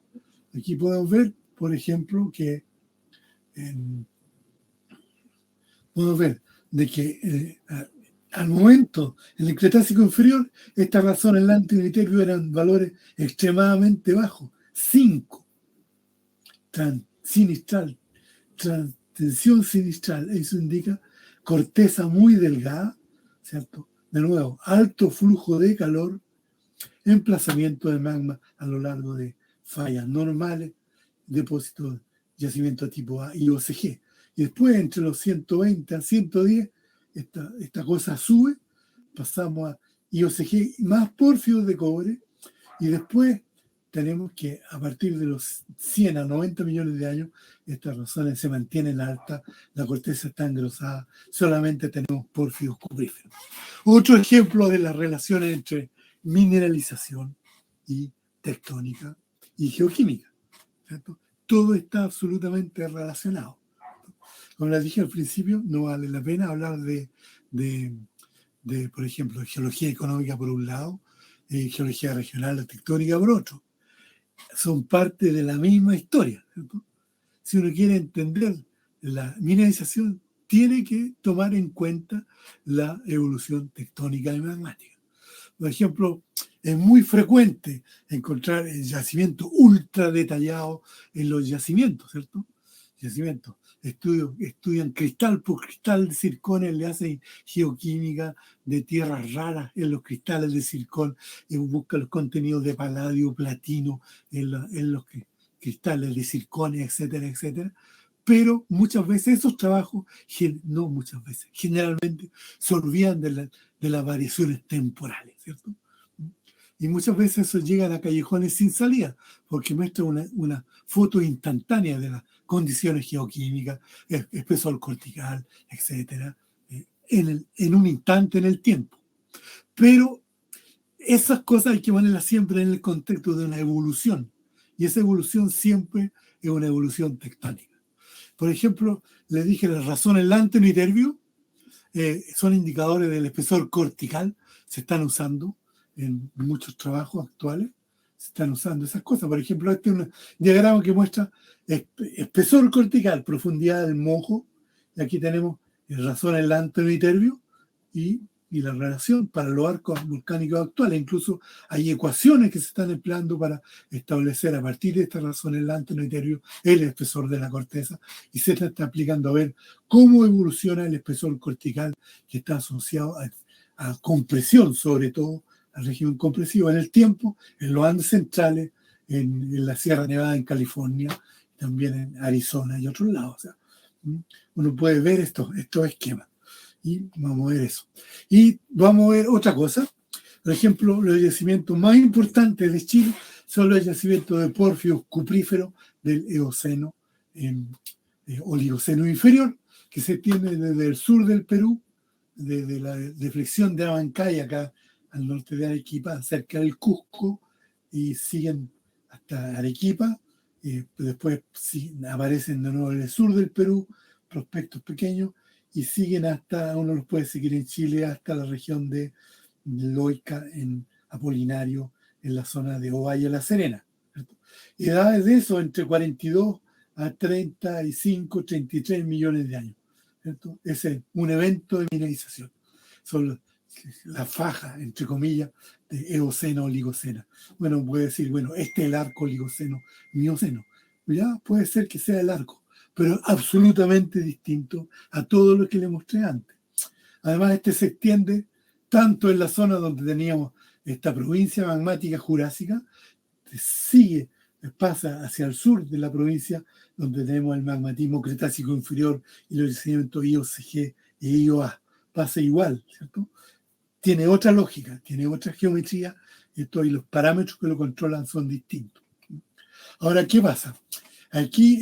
[SPEAKER 2] Aquí podemos ver, por ejemplo, que al momento, en el Cretácico inferior, estas razones lántano y terbio eran valores extremadamente bajos, 5. Tensión sinistral, eso indica corteza muy delgada, ¿cierto? De nuevo, alto flujo de calor, emplazamiento de magma a lo largo de fallas normales, depósitos de yacimiento tipo A y OCG. Y después, entre los 120 a 110, esta cosa sube, pasamos a IOCG más pórfidos de cobre, y después tenemos que a partir de los 100 a 90 millones de años, estas razones se mantienen altas, la corteza está engrosada, solamente tenemos pórfidos cupríferos. Otro ejemplo de las relaciones entre mineralización y tectónica y geoquímica, ¿cierto? Todo está absolutamente relacionado. Como les dije al principio, no vale la pena hablar de por ejemplo, geología económica por un lado, geología regional o tectónica por otro. Son parte de la misma historia, ¿cierto? Si uno quiere entender la mineralización, tiene que tomar en cuenta la evolución tectónica y magmática. Por ejemplo, es muy frecuente encontrar yacimientos ultra detallados en los yacimientos, ¿cierto? Yacimientos. Estudian cristal por cristal de circones, le hacen geoquímica de tierras raras en los cristales de circón y buscan los contenidos de paladio, platino en los cristales de circones, etcétera, etcétera. Pero muchas veces esos trabajos, no muchas veces, generalmente se olvidan de las variaciones temporales, ¿cierto? Y muchas veces eso llegan a callejones sin salida, porque muestra una foto instantánea de las condiciones geoquímicas, espesor cortical, etcétera, en un instante en el tiempo. Pero esas cosas hay que ponerlas siempre en el contexto de una evolución, y esa evolución siempre es una evolución tectónica. Por ejemplo, les dije las razones lántano y terbio son indicadores del espesor cortical, se están usando en muchos trabajos actuales, se están usando esas cosas. Por ejemplo, este es un diagrama que muestra espesor cortical, profundidad del mojo, y aquí tenemos razones lántano y terbio y la relación para los arcos volcánicos actuales. Incluso hay ecuaciones que se están empleando para establecer a partir de estas razones lántano y terbio el espesor de la corteza, y se está aplicando a ver cómo evoluciona el espesor cortical que está asociado a compresión, sobre todo al régimen compresivo en el tiempo, en los Andes centrales, en la Sierra Nevada en California, también en Arizona y otros lados. O sea, uno puede ver estos esquemas. Y vamos a ver eso. Y vamos a ver otra cosa. Por ejemplo, los yacimientos más importantes de Chile son los yacimientos de porfios cupríferos del Eoceno, Oligoceno inferior, que se tiene desde el sur del Perú, desde la deflexión de Abancay, acá al norte de Arequipa, cerca del Cusco, y siguen hasta Arequipa. Después aparecen de nuevo en el sur del Perú, prospectos pequeños, y siguen hasta, uno los puede seguir en Chile, hasta la región de Loica, en Apolinario, en la zona de Ovalle La Serena. ¿Cierto? Edades de eso, entre 42 a 35, 33 millones de años. ¿Cierto? Ese es un evento de mineralización. Son la faja, entre comillas, de Eoceno Oligocena. Bueno, puede decir, bueno, este es el arco Oligoceno, Mioceno. Ya puede ser que sea el arco, pero absolutamente distinto a todo lo que le mostré antes. Además, este se extiende tanto en la zona donde teníamos esta provincia magmática jurásica, sigue, pasa hacia el sur de la provincia, donde tenemos el magmatismo cretácico inferior y los yacimientos IOCG e IOA. Pasa igual, ¿cierto? Tiene otra lógica, tiene otra geometría, y los parámetros que lo controlan son distintos. Ahora, ¿qué pasa? Aquí,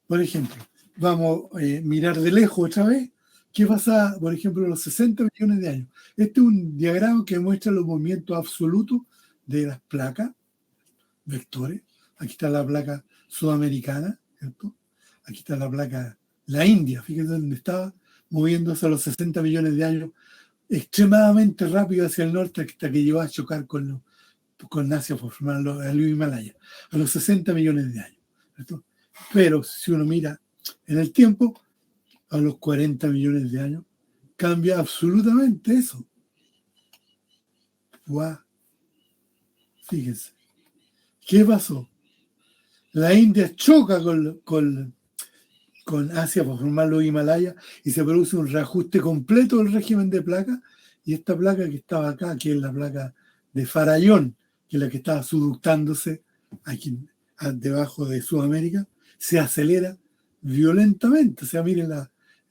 [SPEAKER 2] por ejemplo, vamos a mirar de lejos otra vez. ¿Qué pasa, por ejemplo, en los 60 millones de años? Este es un diagrama que muestra los movimientos absolutos de las placas, vectores. Aquí está la placa sudamericana, ¿cierto? Aquí está la placa, la India, fíjense dónde estaba, moviéndose a los 60 millones de años, extremadamente rápido hacia el norte, hasta que llegó a chocar con Asia por formar el Himalaya, a los 60 millones de años, ¿cierto? Pero si uno mira en el tiempo, a los 40 millones de años, cambia absolutamente eso. ¡Guau! Fíjense. ¿Qué pasó? La India choca con Asia para formar los Himalayas y se produce un reajuste completo del régimen de placas, y esta placa que estaba acá, que es la placa de Farallón, que es la que estaba subductándose aquí debajo de Sudamérica, se acelera violentamente. O sea, miren,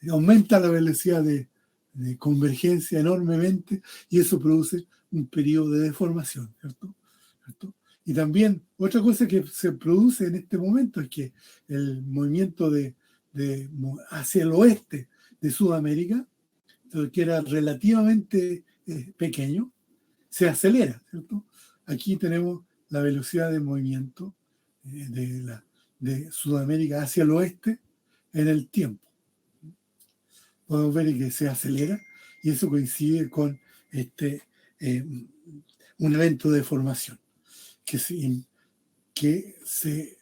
[SPEAKER 2] aumenta la velocidad de convergencia enormemente, y eso produce un periodo de deformación, ¿cierto? Y también otra cosa que se produce en este momento es que el movimiento hacia el oeste de Sudamérica, que era relativamente pequeño, se acelera, ¿cierto? Aquí tenemos la velocidad de movimiento de Sudamérica hacia el oeste en el tiempo. Podemos ver que se acelera, y eso coincide con un evento de deformación que se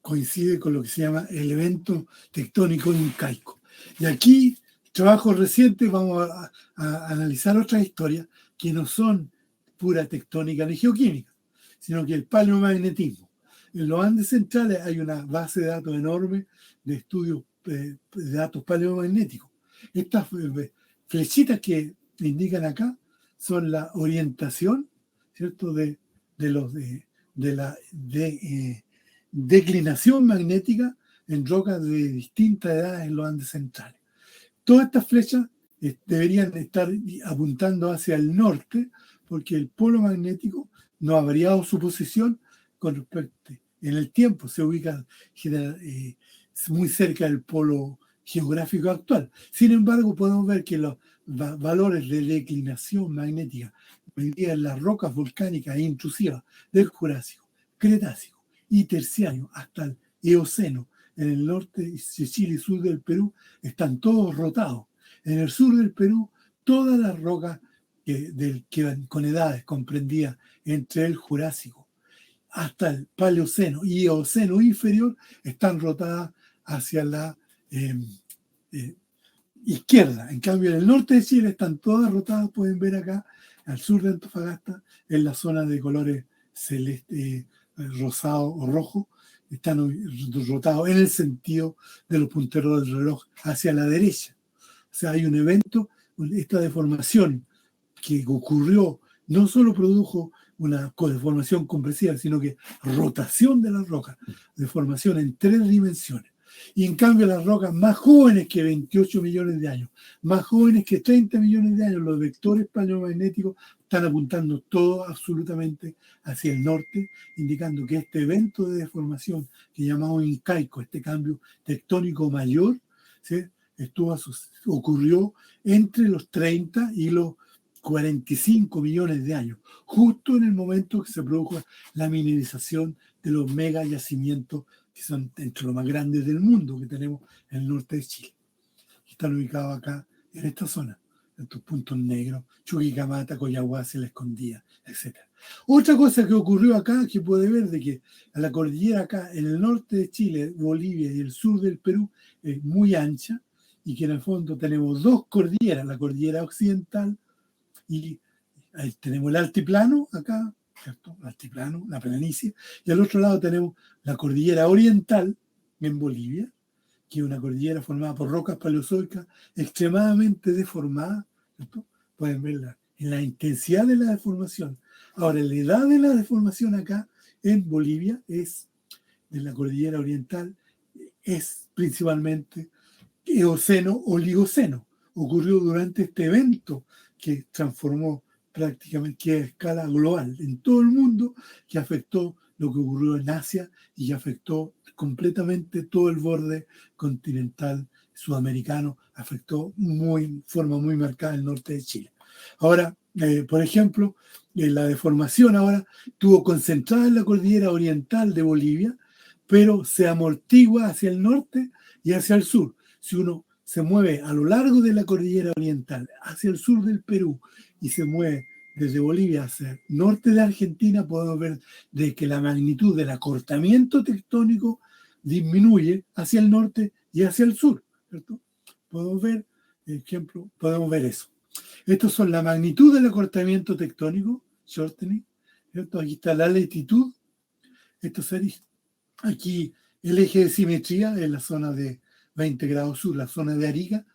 [SPEAKER 2] coincide con lo que se llama el evento tectónico incaico. Y aquí, trabajos recientes, vamos a analizar otras historias que no son pura tectónica ni geoquímica, sino que el paleomagnetismo. En los Andes centrales hay una base de datos enorme de estudios de datos paleomagnéticos. Estas flechitas que indican acá son la orientación, ¿cierto?, de la declinación magnética en rocas de distintas edades en los Andes centrales. Todas estas flechas deberían estar apuntando hacia el norte, porque el polo magnético no ha variado su posición con respecto en el tiempo, se ubica muy cerca del polo geográfico actual. Sin embargo, podemos ver que los valores de declinación magnética en las rocas volcánicas intrusivas del Jurásico, Cretácico y Terciario hasta el Eoceno en el norte de Chile y sur del Perú están todos rotados. En el sur del Perú, todas las rocas que con edades comprendidas entre el Jurásico hasta el Paleoceno y Eoceno inferior están rotadas hacia la izquierda. En cambio, en el norte de Chile están todas rotadas, pueden ver acá, al sur de Antofagasta, en la zona de colores celeste, rosado o rojo, están rotados en el sentido de los punteros del reloj hacia la derecha. O sea, hay un evento, esta deformación que ocurrió, no solo produjo una deformación compresiva, sino que rotación de las rocas, deformación en 3 dimensiones. Y en cambio las rocas más jóvenes que 28 millones de años, más jóvenes que 30 millones de años, los vectores paleomagnéticos están apuntando todo absolutamente hacia el norte, indicando que este evento de deformación que llamamos incaico, este cambio tectónico mayor, ¿sí? Ocurrió entre los 30 y los 45 millones de años, justo en el momento que se produjo la mineralización de los mega yacimientos que son entre los más grandes del mundo que tenemos en el norte de Chile. Están ubicados acá, en esta zona, en estos puntos negros, Chuquicamata, Coyahuasi, La Escondida, etc. Otra cosa que ocurrió acá, que puede ver de que a la cordillera acá, en el norte de Chile, Bolivia y el sur del Perú, es muy ancha, y que en el fondo tenemos 2 cordilleras, la cordillera occidental, y ahí tenemos el altiplano acá, ¿cierto? El altiplano, la planicie, y al otro lado tenemos la cordillera oriental en Bolivia, que es una cordillera formada por rocas paleozoicas extremadamente deformadas, ¿cierto? Pueden verla en la intensidad de la deformación. Ahora, la edad de la deformación acá en Bolivia es, de la cordillera oriental, es principalmente Eoceno-Oligoceno. Ocurrió durante este evento que transformó prácticamente, que a escala global en todo el mundo, que afectó lo que ocurrió en Asia y afectó completamente todo el borde continental sudamericano, afectó forma muy marcada el norte de Chile. Ahora, por ejemplo, la deformación ahora estuvo concentrada en la cordillera oriental de Bolivia, pero se amortigua hacia el norte y hacia el sur. Si uno se mueve a lo largo de la cordillera oriental hacia el sur del Perú y se mueve desde Bolivia hacia el norte de Argentina, podemos ver de que la magnitud del acortamiento tectónico disminuye hacia el norte y hacia el sur, ¿cierto? Podemos ver, por ejemplo, podemos ver eso. Estos son la magnitud del acortamiento tectónico, shortening, ¿cierto? Aquí está la latitud. Esto sería aquí el eje de simetría en la zona de 20 grados sur, la zona de Arica,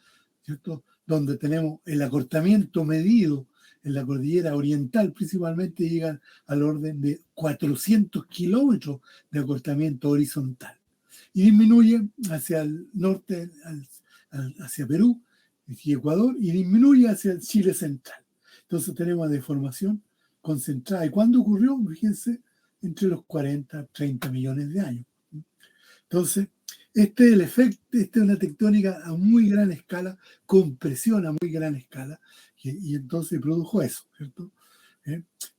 [SPEAKER 2] ¿cierto? Donde tenemos el acortamiento medido en la cordillera oriental, principalmente llega al orden de 400 kilómetros de acortamiento horizontal. Y disminuye hacia el norte, hacia Perú y Ecuador, y disminuye hacia el Chile central. Entonces tenemos deformación concentrada. ¿Y cuándo ocurrió? Fíjense, entre los 40 30 millones de años. Entonces, este es el efecto, esta es una tectónica a muy gran escala, con presión a muy gran escala, y entonces produjo eso, ¿cierto?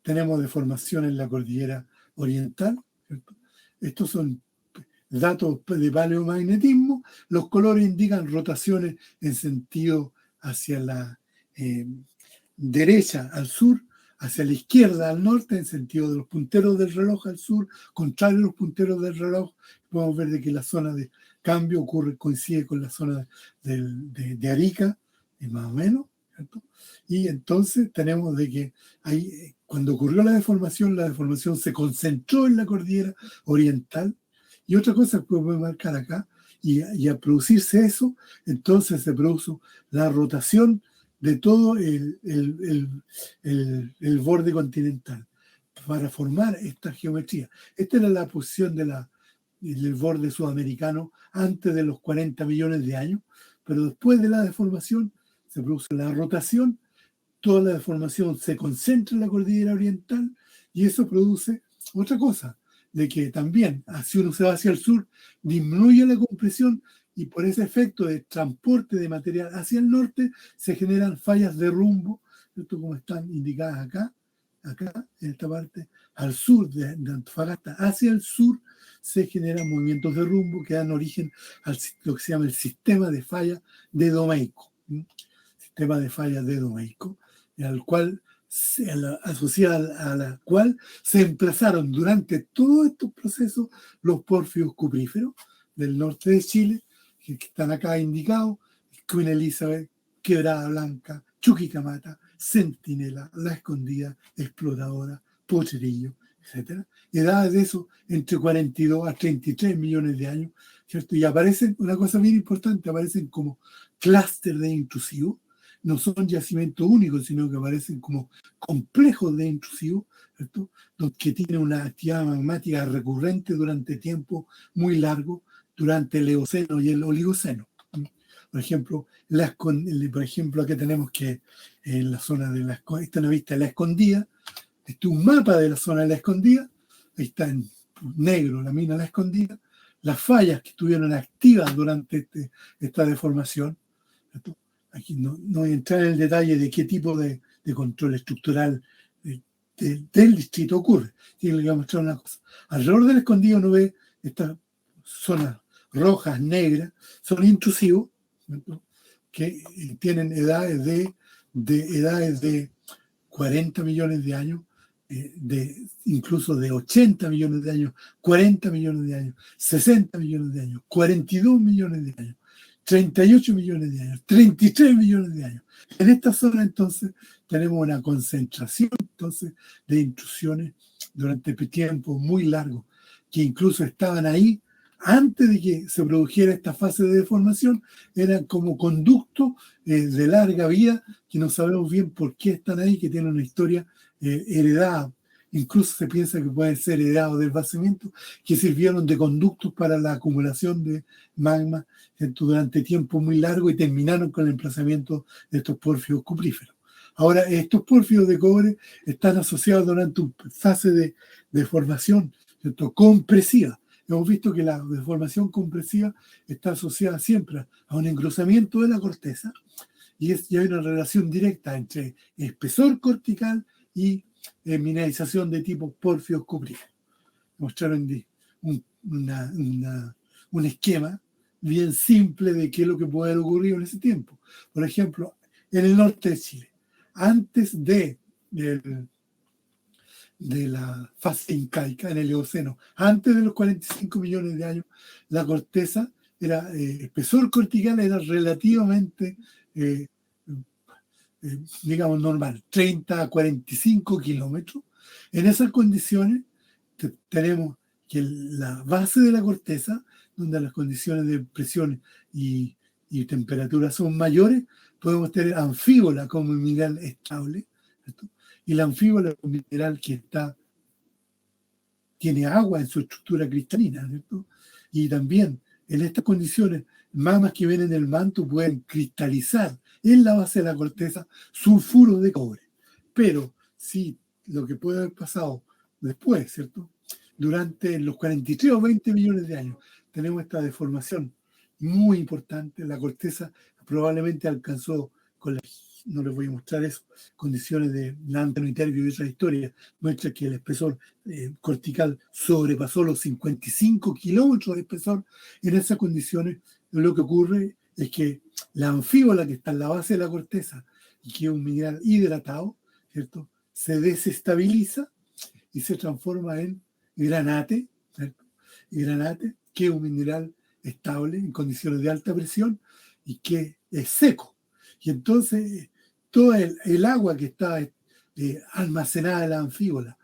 [SPEAKER 2] Tenemos deformación en la cordillera oriental, ¿cierto? Estos son datos de paleomagnetismo. Los colores indican rotaciones en sentido hacia la derecha al sur, hacia la izquierda al norte, en sentido de los punteros del reloj al sur, contrario a los punteros del reloj. Podemos ver de que la zona de cambio coincide con la zona de Arica, más o menos, ¿cierto? Y entonces tenemos de que ahí, cuando ocurrió la deformación se concentró en la cordillera oriental. Y otra cosa que podemos marcar acá, y al producirse eso, entonces se produjo la rotación de todo el borde continental para formar esta geometría. Esta era la posición del borde sudamericano antes de los 40 millones de años, pero después de la deformación se produce la rotación, toda la deformación se concentra en la cordillera oriental y eso produce otra cosa, de que también, si uno se va hacia el sur, disminuye la compresión y por ese efecto de transporte de material hacia el norte se generan fallas de rumbo, esto como están indicadas acá, en esta parte, al sur de Antofagasta, hacia el sur se generan movimientos de rumbo que dan origen a lo que se llama el sistema de falla de Domeyko. Sistema de falla de Domeyko, al cual asociada a la cual se emplazaron durante todos estos procesos los pórfidos cupríferos del norte de Chile, que están acá indicados: Queen Elizabeth, Quebrada Blanca, Chuquicamata, Centinela, La Escondida, Explotadora, Potrerillo, etc. Edades de eso entre 42 a 33 millones de años, ¿cierto? Y aparecen, una cosa bien importante, aparecen como clúster de intrusivos. no son yacimientos únicos, sino que aparecen como complejos de intrusivos, ¿cierto? Que tienen una actividad magmática recurrente durante tiempo muy largo, durante el Eoceno y el Oligoceno. Por ejemplo, aquí tenemos que en la zona de esta es una vista de la Escondida, este es un mapa de la zona de la Escondida, ahí está en negro la mina de la Escondida, las fallas que estuvieron activas durante esta deformación. ¿Cierto? Aquí no voy a entrar en el detalle de qué tipo de control estructural del distrito ocurre. Y le voy a mostrar una cosa. Alrededor del Escondido uno ve estas zonas rojas, negras, son intrusivos, ¿cierto? Que tienen edades de 40 millones de años, incluso de 80 millones de años, 40 millones de años, 60 millones de años, 42 millones de años, 38 millones de años, 33 millones de años. En esta zona entonces tenemos una concentración entonces de intrusiones durante tiempos muy largos, que incluso estaban ahí antes de que se produjera esta fase de deformación, eran como conductos de larga vida, que no sabemos bien por qué están ahí, que tienen una historia heredada. Incluso se piensa que pueden ser heredados del vaciamiento, que sirvieron de conductos para la acumulación de magma durante tiempo muy largo y terminaron con el emplazamiento de estos pórfidos cupríferos. Ahora, estos pórfidos de cobre están asociados durante una fase de deformación, ¿cierto?, compresiva. Hemos visto que la deformación compresiva está asociada siempre a un engrosamiento de la corteza y hay una relación directa entre espesor cortical y mineralización de tipo pórfidos cupríferos. Mostraron un esquema bien simple de qué es lo que puede haber ocurrido en ese tiempo. Por ejemplo, en el norte de Chile, antes de la fase incaica, en el Eoceno, antes de los 45 millones de años, la corteza era, espesor cortical era relativamente, digamos, normal, 30 a 45 kilómetros. En esas condiciones tenemos que la base de la corteza, donde las condiciones de presión y temperatura son mayores, podemos tener anfíbola como mineral estable, ¿cierto? Y la anfíbola es un mineral que tiene agua en su estructura cristalina, ¿cierto? Y también en estas condiciones, magmas que vienen del manto pueden cristalizar en la base de la corteza sulfuros de cobre. Pero sí, lo que puede haber pasado después, ¿cierto? Durante los 43 o 20 millones de años, tenemos esta deformación muy importante. La corteza probablemente alcanzó, no les voy a mostrar eso, condiciones de lántano y terbio y otra historia, muestra que el espesor cortical sobrepasó los 55 kilómetros de espesor. En esas condiciones, lo que ocurre es que la anfíbola que está en la base de la corteza y que es un mineral hidratado, ¿cierto?, se desestabiliza y se transforma en granate, ¿cierto? Y granate, que es un mineral estable en condiciones de alta presión y que es seco. Y entonces todo el agua que está almacenada en la anfíbola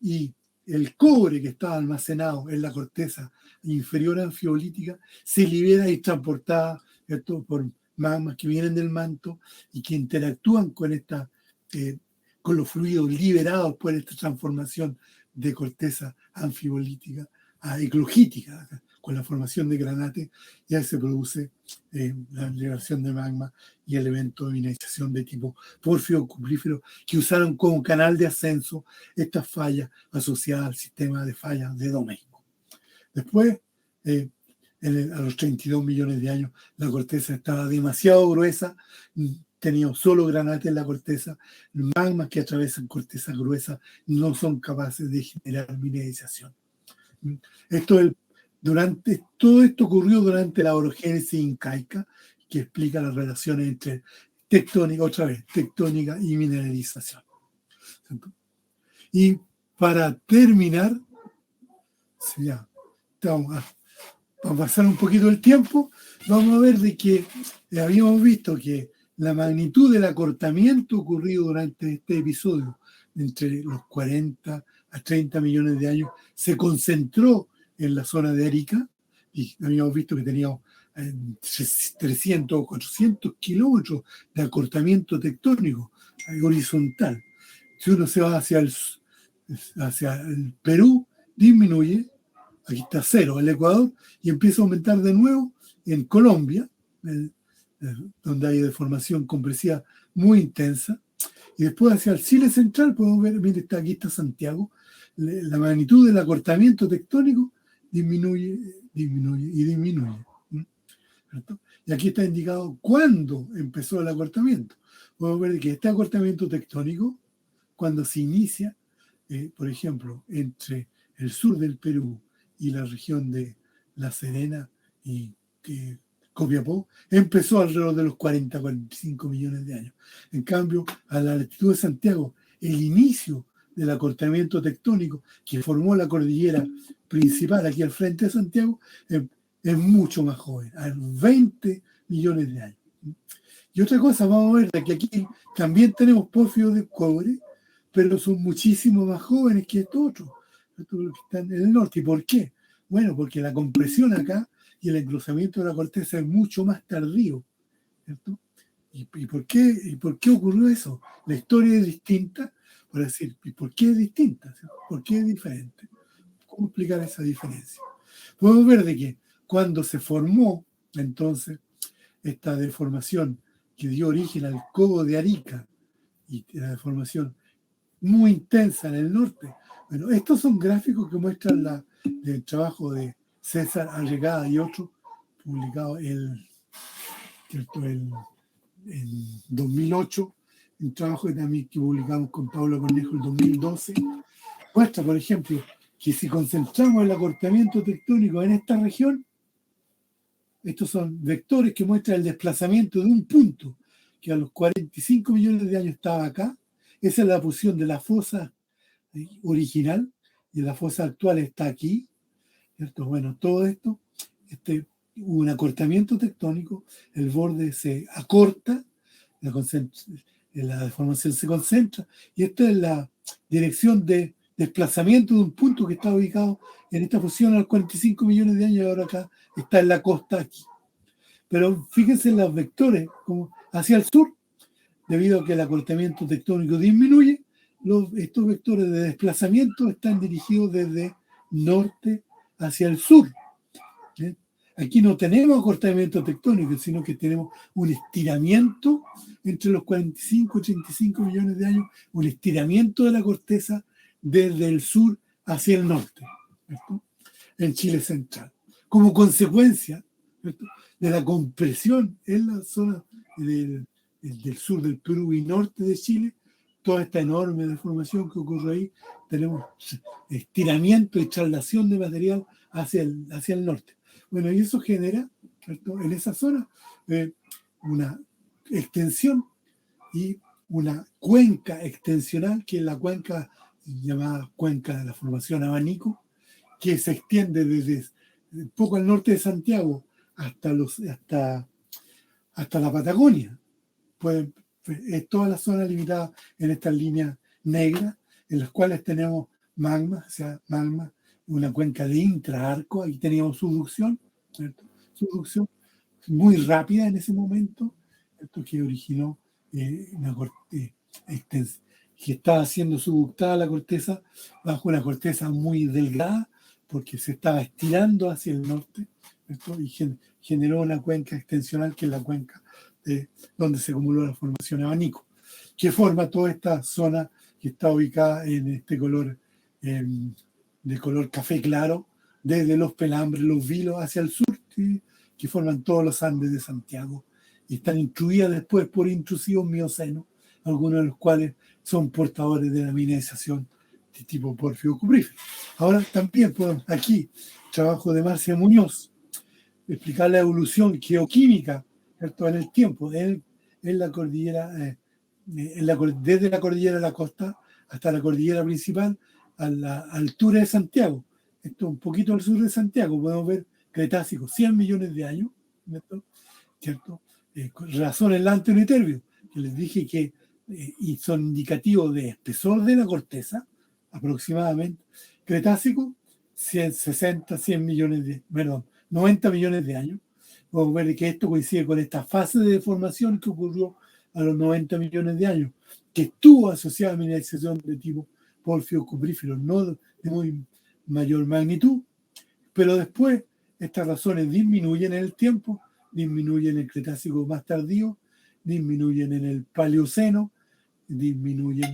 [SPEAKER 2] y el cobre que está almacenado en la corteza inferior anfibolítica se libera y es transportada, ¿cierto?, por magmas que vienen del manto y que interactúan con los fluidos liberados por esta transformación de corteza anfibolítica a eclogítica, con la formación de granate, ya se produce la liberación de magma y el evento de mineralización de tipo pórfido cuprífero, que usaron como canal de ascenso estas fallas asociadas al sistema de fallas de Domeyko. Después, a los 32 millones de años, la corteza estaba demasiado gruesa, tenía solo granate en la corteza. Magmas que atraviesan corteza gruesa no son capaces de generar mineralización. Todo esto ocurrió durante la orogénesis incaica, que explica las relaciones entre tectónica y mineralización. Y para terminar, ya, vamos a pasar un poquito el tiempo, vamos a ver de que habíamos visto que la magnitud del acortamiento ocurrido durante este episodio, entre los 40 a 30 millones de años, se concentró en la zona de Arica, y habíamos visto que teníamos 300 o 400 kilómetros de acortamiento tectónico horizontal. Si uno se va hacia el Perú, disminuye, aquí está cero, el Ecuador, y empieza a aumentar de nuevo en Colombia, donde hay deformación compresiva muy intensa, y después hacia el Chile central podemos ver, mire, aquí está Santiago, la magnitud del acortamiento tectónico disminuye. ¿Cierto? Y aquí está indicado cuándo empezó el acortamiento. Podemos ver que este acortamiento tectónico, cuando se inicia, por ejemplo, entre el sur del Perú y la región de La Serena y Copiapó, empezó alrededor de los 45 millones de años. En cambio, a la latitud de Santiago, el inicio del acortamiento tectónico que formó la cordillera principal aquí al frente de Santiago es mucho más joven, a 20 millones de años. Y otra cosa, vamos a ver que aquí también tenemos pórfidos de cobre, pero son muchísimo más jóvenes que estos otros, que están en el norte. ¿Y por qué? Bueno, porque la compresión acá y el engrosamiento de la corteza es mucho más tardío, ¿cierto? ¿Y por qué ocurrió eso? La historia es distinta, por decir, ¿y por qué es distinta? ¿Por qué es diferente? ¿Cómo explicar esa diferencia? Podemos ver de que cuando se formó, entonces, esta deformación que dio origen al Cobo de Arica y la deformación muy intensa en el norte. Bueno, estos son gráficos que muestran el trabajo de César Allegada y otros, publicado en 2008, un trabajo que publicamos con Pablo Cornejo en 2012, muestra, por ejemplo, que si concentramos el acortamiento tectónico en esta región, estos son vectores que muestran el desplazamiento de un punto que a los 45 millones de años estaba acá. Esa es la posición de la fosa original y la fosa actual está aquí, ¿cierto? Bueno, todo esto, un acortamiento tectónico, el borde se acorta, la deformación se concentra, y esta es la dirección de desplazamiento de un punto que está ubicado en esta posición a los 45 millones de años y ahora acá está en la costa aquí. Pero fíjense en los vectores, como hacia el sur, debido a que el acortamiento tectónico disminuye, estos vectores de desplazamiento están dirigidos desde norte hacia el sur. ¿Sí? Aquí no tenemos acortamiento tectónico, sino que tenemos un estiramiento entre los 45 y 35 millones de años, un estiramiento de la corteza desde el sur hacia el norte, ¿cierto? En Chile central. Como consecuencia, ¿cierto?, de la compresión en la zona del sur del Perú y norte de Chile, toda esta enorme deformación que ocurre ahí, tenemos estiramiento y traslación de material hacia el norte. Bueno, y eso genera, ¿cierto?, en esa zona una extensión y una cuenca extensional, que es la cuenca llamada cuenca de la formación Abanico, que se extiende desde un poco al norte de Santiago hasta la Patagonia. Pues, es toda la zona limitada en estas líneas negras, en las cuales tenemos magma, una cuenca de intraarco, ahí teníamos subducción, ¿cierto? Subducción muy rápida en ese momento, ¿cierto?, que originó que estaba siendo subductada la corteza bajo una corteza muy delgada, porque se estaba estirando hacia el norte, ¿cierto?, y generó una cuenca extensional, que es la cuenca donde se acumuló la formación Abanico, que forma toda esta zona que está ubicada en este color de color café claro, desde los Pelambres, los Vilos hacia el sur, ¿sí?, que forman todos los Andes de Santiago y están intruidas después por intrusivos miocenos, algunos de los cuales son portadores de la mineralización de tipo pórfido cuprífero. Ahora también podemos, aquí, trabajo de Marcia Muñoz, explicar la evolución geoquímica, ¿cierto?, en el tiempo, en la cordillera, desde la cordillera de la costa hasta la cordillera principal, a la altura de Santiago. Esto un poquito al sur de Santiago, podemos ver Cretácico, 100 millones de años, ¿cierto? Razones Lantano y Terbio, que les dije que y son indicativos de espesor de la corteza, aproximadamente. Cretácico, 100 millones 90 millones de años. podemos ver que esto coincide con esta fase de deformación que ocurrió a los 90 millones de años, que estuvo asociada a mineralización de tipo porfio-cuprífero, no de muy mayor magnitud, pero después estas razones disminuyen en el tiempo, disminuyen en el Cretácico más tardío, disminuyen en el Paleoceno, disminuyen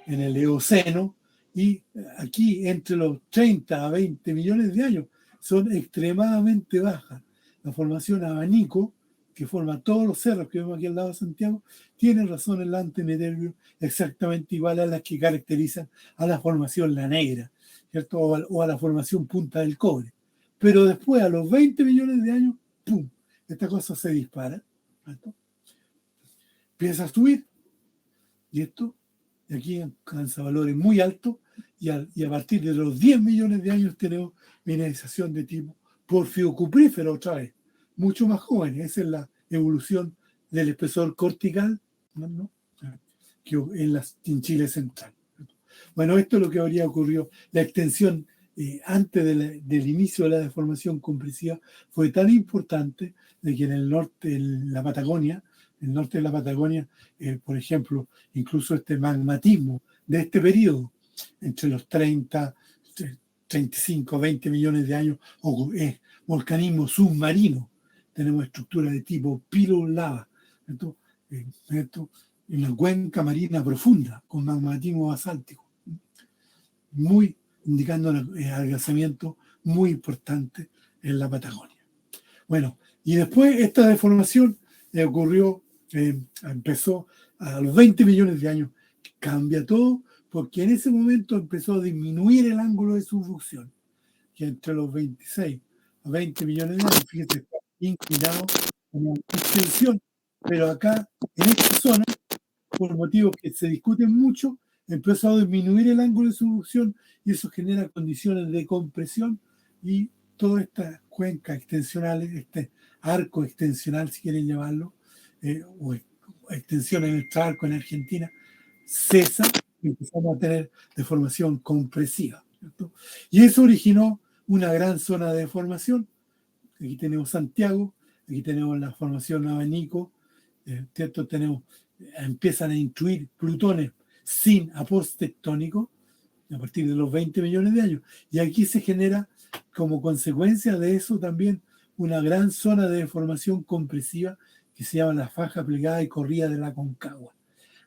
[SPEAKER 2] en el Eoceno, y aquí entre los 30 a 20 millones de años son extremadamente bajas. La formación abanico, que forma todos los cerros que vemos aquí al lado de Santiago, tiene razones la antimeterio exactamente igual a las que caracterizan a la formación La Negra, ¿cierto? O a la formación Punta del Cobre. Pero después, a los 20 millones de años, ¡pum!, esta cosa se dispara, ¿cierto? Empieza a subir, y esto de aquí alcanza valores muy altos, y a partir de los 10 millones de años tenemos mineralización de tipo porfio-cuprífero otra vez, mucho más joven. Esa es la evolución del espesor cortical, ¿no?, que en Chile central. Bueno, esto es lo que habría ocurrido. La extensión antes del inicio de la deformación compresiva fue tan importante de que en el norte, en la Patagonia, el norte de la Patagonia, por ejemplo, incluso este magmatismo de este periodo, entre los 30, 35, 20 millones de años, es volcanismo submarino. Tenemos estructuras de tipo pilolava, en la cuenca marina profunda, con magmatismo basáltico, muy indicando un adelgazamiento muy importante en la Patagonia. Bueno, y después esta deformación ocurrió, empezó a los 20 millones de años. Cambia todo porque en ese momento empezó a disminuir el ángulo de subducción, que entre los 26 a 20 millones de años, fíjense, está inclinado como extensión, pero acá, en esta zona, por motivos que se discuten mucho, empezó a disminuir el ángulo de subducción, y eso genera condiciones de compresión, y toda esta cuenca extensional, este arco extensional, si quieren llamarlo, o extensión en nuestro arco en Argentina, cesa y empezamos a tener deformación compresiva, ¿cierto? Y eso originó una gran zona de deformación. Aquí tenemos Santiago, aquí tenemos la formación abanico, ¿cierto? Empiezan a incluir plutones sin apostectónico a partir de los 20 millones de años. Y aquí se genera, como consecuencia de eso, también una gran zona de deformación compresiva que se llama la faja plegada y corrida de la Aconcagua.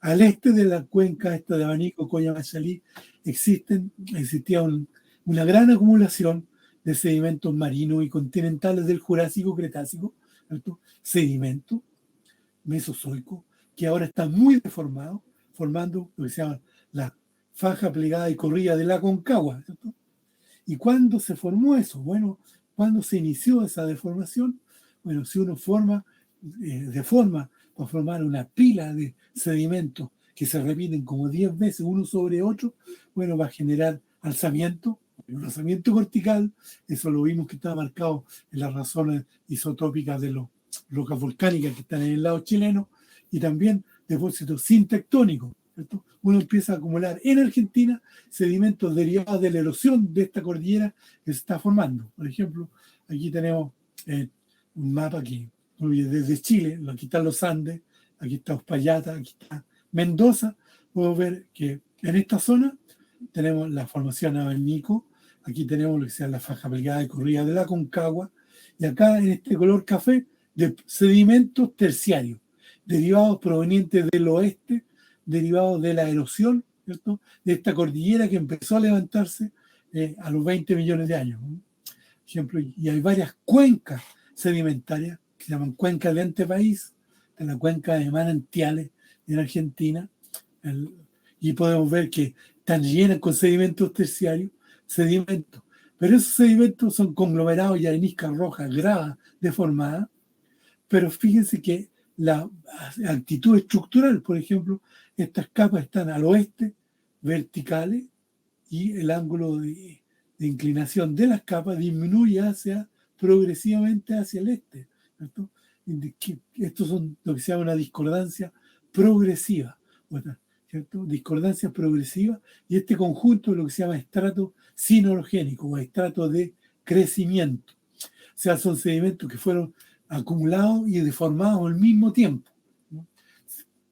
[SPEAKER 2] Al este de la cuenca esta de abanico Coya-Machalí existía una gran acumulación de sedimentos marinos y continentales del Jurásico-Cretácico, ¿cierto? Sedimentos mesozoicos que ahora están muy deformados, formando lo que se llama la faja plegada y corrida de la Aconcagua, ¿cierto? ¿Y cuándo se formó eso? Bueno, ¿cuándo se inició esa deformación? Bueno, si uno deforma para formar una pila de sedimentos que se repiten como 10 veces uno sobre otro, bueno, va a generar alzamiento, un alzamiento cortical. Eso lo vimos que está marcado en las razones isotópicas de las rocas volcánicas que están en el lado chileno, y también depósitos sintectónicos, ¿cierto? Uno empieza a acumular en Argentina sedimentos derivados de la erosión de esta cordillera que se está formando. Por ejemplo, aquí tenemos un mapa que desde Chile, aquí están los Andes, aquí está Uspallata, aquí está Mendoza. Puedo ver que en esta zona tenemos la formación abanico, aquí tenemos lo que sea la faja plegada y corrida de la Aconcagua, y acá en este color café de sedimentos terciarios, derivados provenientes del oeste, derivados de la erosión, ¿cierto?, de esta cordillera que empezó a levantarse a los 20 millones de años, ¿no? Por ejemplo, y hay varias cuencas sedimentarias que se llaman cuencas de antepaís, en la cuenca de manantiales en Argentina, y podemos ver que están llenas con sedimentos terciarios, pero esos sedimentos son conglomerados y areniscas rojas, gravas, deformadas. Pero fíjense que la actitud estructural, por ejemplo, estas capas están al oeste, verticales, y el ángulo de inclinación de las capas disminuye progresivamente hacia el este, ¿cierto? Estos son lo que se llama una discordancia progresiva, ¿cierto? Discordancia progresiva, y este conjunto es lo que se llama estrato sinorgénico o estrato de crecimiento. O sea, son sedimentos que fueron acumulados y deformados al mismo tiempo, ¿no?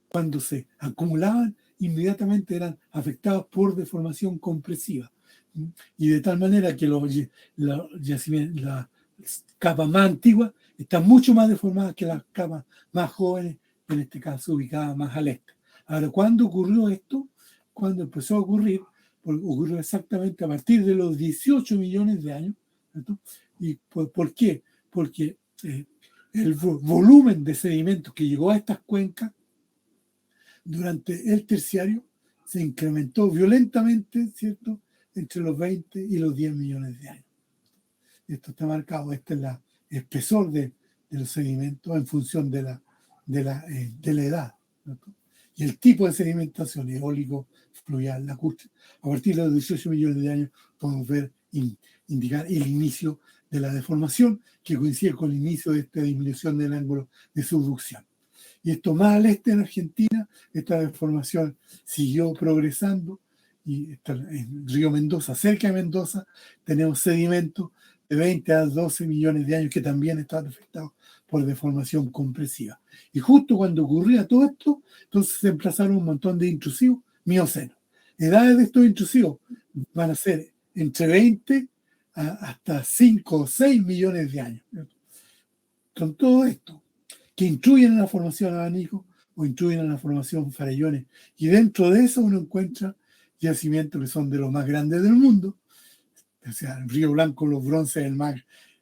[SPEAKER 2] Cuando se acumulaban, inmediatamente eran afectados por deformación compresiva. Y de tal manera que las capas más antiguas están mucho más deformadas que las capas más jóvenes, en este caso ubicadas más al este. Ahora, ¿cuándo ocurrió esto? Cuando empezó a ocurrir, ocurrió exactamente a partir de los 18 millones de años. ¿Cierto? ¿Y por qué? Porque el volumen de sedimentos que llegó a estas cuencas durante el terciario se incrementó violentamente, ¿cierto?, entre los 20 y los 10 millones de años. Esto está marcado, este es el espesor de los sedimentos en función de la edad, ¿cierto? Y el tipo de sedimentación, eólico, fluvial, lacustre. A partir de los 18 millones de años podemos ver, indicar el inicio de la deformación, que coincide con el inicio de esta disminución del ángulo de subducción. Y esto más al este en Argentina, esta deformación siguió progresando y en Río Mendoza, cerca de Mendoza, tenemos sedimentos de 20 a 12 millones de años que también están afectados por deformación compresiva. Y justo cuando ocurría todo esto, entonces se emplazaron un montón de intrusivos miocenos. Edades de estos intrusivos van a ser entre 20 hasta 5 o 6 millones de años. Con todo esto, que intruyen en la formación de abanicos o intruyen en la formación farellones. Y dentro de eso uno encuentra yacimientos que son de los más grandes del mundo. O sea, el Río Blanco, los bronces, el más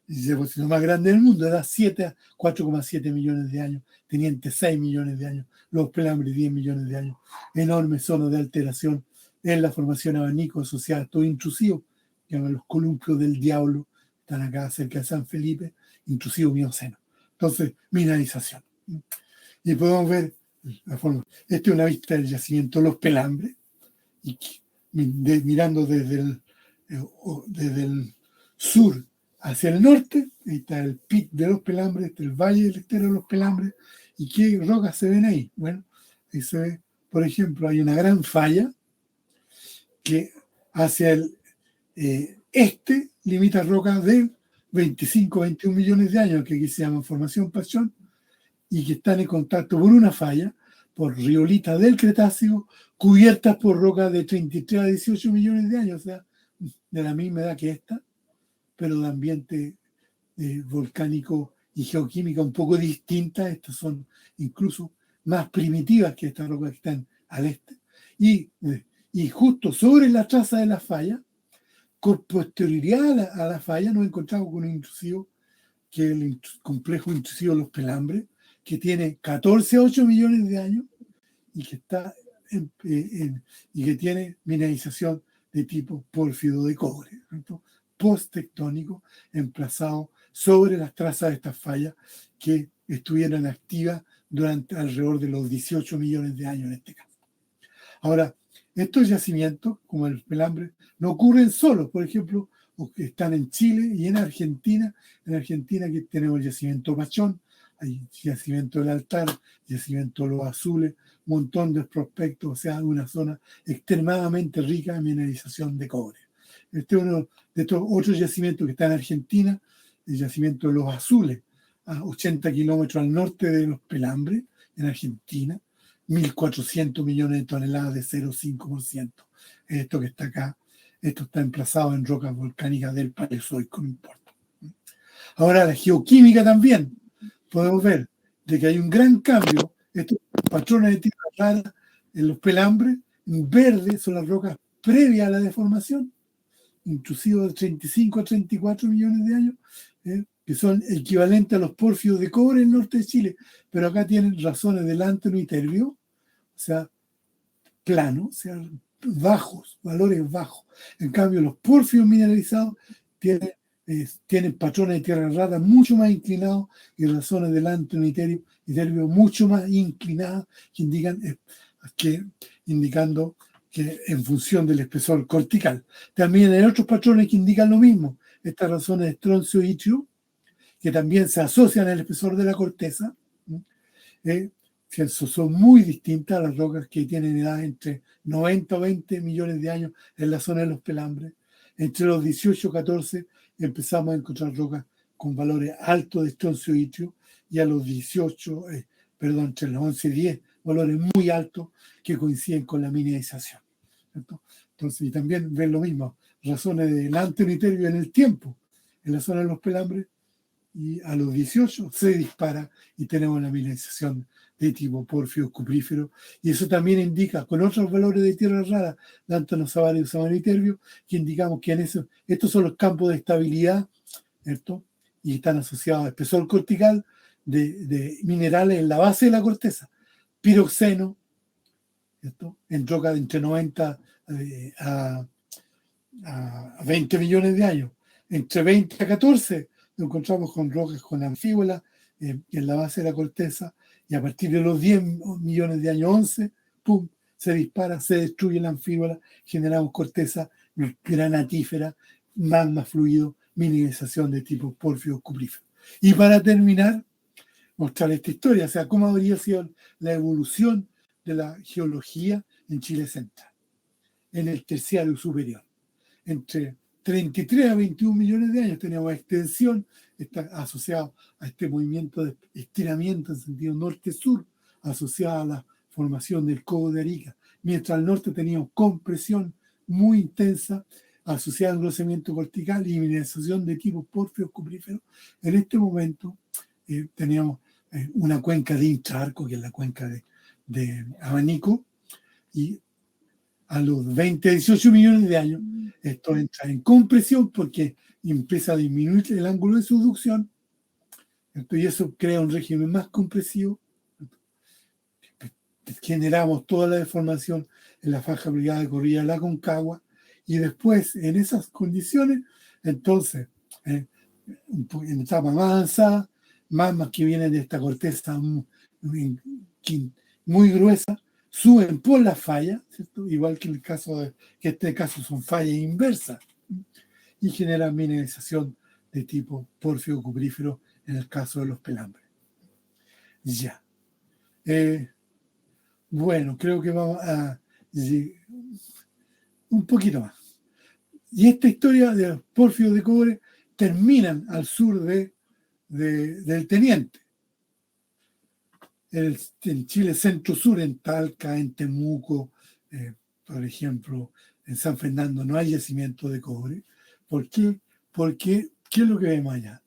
[SPEAKER 2] grande del mundo, era 4,7 millones de años, Teniente 6 millones de años, los Pelambres 10 millones de años, enormes zonas de alteración en la formación abanico asociada a todo intrusivo, que llaman los columpios del diablo, están acá cerca de San Felipe, intrusivo mioceno. Entonces, mineralización. Y podemos ver la forma. Esta es una vista del yacimiento Los Pelambres, y mirando desde el sur hacia el norte, ahí está el pit de Los Pelambres, este es el valle del estero de Los Pelambres, y qué rocas se ven ahí. Bueno, ahí se ve, por ejemplo, hay una gran falla que hacia el este limita rocas de 25, 21 millones de años, que aquí se llama formación Pachón, y que están en contacto por una falla, por riolitas del Cretácico, cubiertas por rocas de 33 a 18 millones de años, o sea, de la misma edad que esta, pero de ambiente volcánico y geoquímica un poco distinta. Estas son incluso más primitivas que estas rocas que están al este. Y justo sobre la traza de la falla, con posterioridad a la falla, nos encontramos con un intrusivo, que es el complejo intrusivo Los Pelambres, que tiene 14 a 8 millones de años y que está y que tiene mineralización de tipo pórfido de cobre, post-tectónico, emplazado sobre las trazas de estas fallas que estuvieran activas durante alrededor de los 18 millones de años en este caso. Ahora, estos yacimientos, como el Pelambre, no ocurren solos. Por ejemplo, están en Chile y en Argentina. En Argentina aquí tenemos el yacimiento Pachón, hay yacimiento del Altar, yacimiento Los Azules, un montón de prospectos, o sea, una zona extremadamente rica en mineralización de cobre. Este es uno de estos otros yacimientos que está en Argentina, el yacimiento de Los Azules, a 80 kilómetros al norte de Los Pelambres, en Argentina. 1.400 millones de toneladas de 0,5%. Esto que está acá, esto está emplazado en rocas volcánicas del Paleozoico, no importa. Ahora, la geoquímica también. Podemos ver de que hay un gran cambio. Estos patrones de tierra rara en Los Pelambres, en verde, son las rocas previas a la deformación, intrusivos de 35 a 34 millones de años, que son equivalentes a los pórfidos de cobre en el norte de Chile, pero acá tienen razones del ánteno y terbio, o sea, plano, o sea, bajos, valores bajos. En cambio, los pórfidos mineralizados tienen patrones de tierra rara mucho más inclinados y razones del ánteno y terbio mucho más inclinadas, indicando que en función del espesor cortical. También hay otros patrones que indican lo mismo. Estas razones de estroncio y itrio, que también se asocian al espesor de la corteza, que son muy distintas a las rocas que tienen edad entre 90 o 20 millones de años en la zona de Los Pelambres. Entre los 18 y 14 empezamos a encontrar rocas con valores altos de estroncio y itrio, y a los 18, entre los 11 y 10, valores muy altos que coinciden con la mineralización, ¿cierto? Entonces, y también ven lo mismo, razones del anteniterio en el tiempo, en la zona de los pelambres, y a los 18 se dispara y tenemos la mineralización de tipo porfio cuprífero, y eso también indica, con otros valores de tierra rara, lantano, savario, samaniterio, que indicamos que estos son los campos de estabilidad, ¿cierto? Y están asociados a espesor cortical de minerales en la base de la corteza, piroxeno, ¿cierto? En rocas de entre 90 a 20 millones de años. Entre 20 a 14 nos encontramos con rocas con anfíbola en la base de la corteza, y a partir de los 10 millones de años, 11, ¡pum!, se dispara, se destruye la anfíbola, generamos corteza granatífera, magma fluido, mineralización de tipo porfio cuprífero. Y para terminar, mostrar esta historia, o sea, cómo habría sido la evolución de la geología en Chile central, en el terciario superior. Entre 33 a 21 millones de años teníamos extensión, está asociado a este movimiento de estiramiento en sentido norte-sur, asociado a la formación del codo de Arica, mientras al norte teníamos compresión muy intensa, asociada al engrosamiento cortical y mineralización de tipo porfio cuprífero. En este momento teníamos una cuenca de intraarco, que es la cuenca de Abanico, y a los 20, 18 millones de años, esto entra en compresión porque empieza a disminuir el ángulo de subducción, ¿cierto? Y eso crea un régimen más compresivo. Generamos toda la deformación en la faja brigada de corrida de la Aconcagua, y después, en esas condiciones, entonces, en etapa más avanzada, magmas que vienen de esta corteza muy gruesa, suben por la falla, ¿cierto? Igual que que este caso son fallas inversas, y generan mineralización de tipo porfio cuprífero en el caso de los pelambres. Ya. Bueno, creo que vamos a un poquito más. Y esta historia de los pórfidos de cobre terminan al sur del Teniente. En Chile centro-sur, en Talca, en Temuco, por ejemplo, en San Fernando, no hay yacimiento de cobre. ¿Por qué? Porque, ¿qué es lo que vemos allá?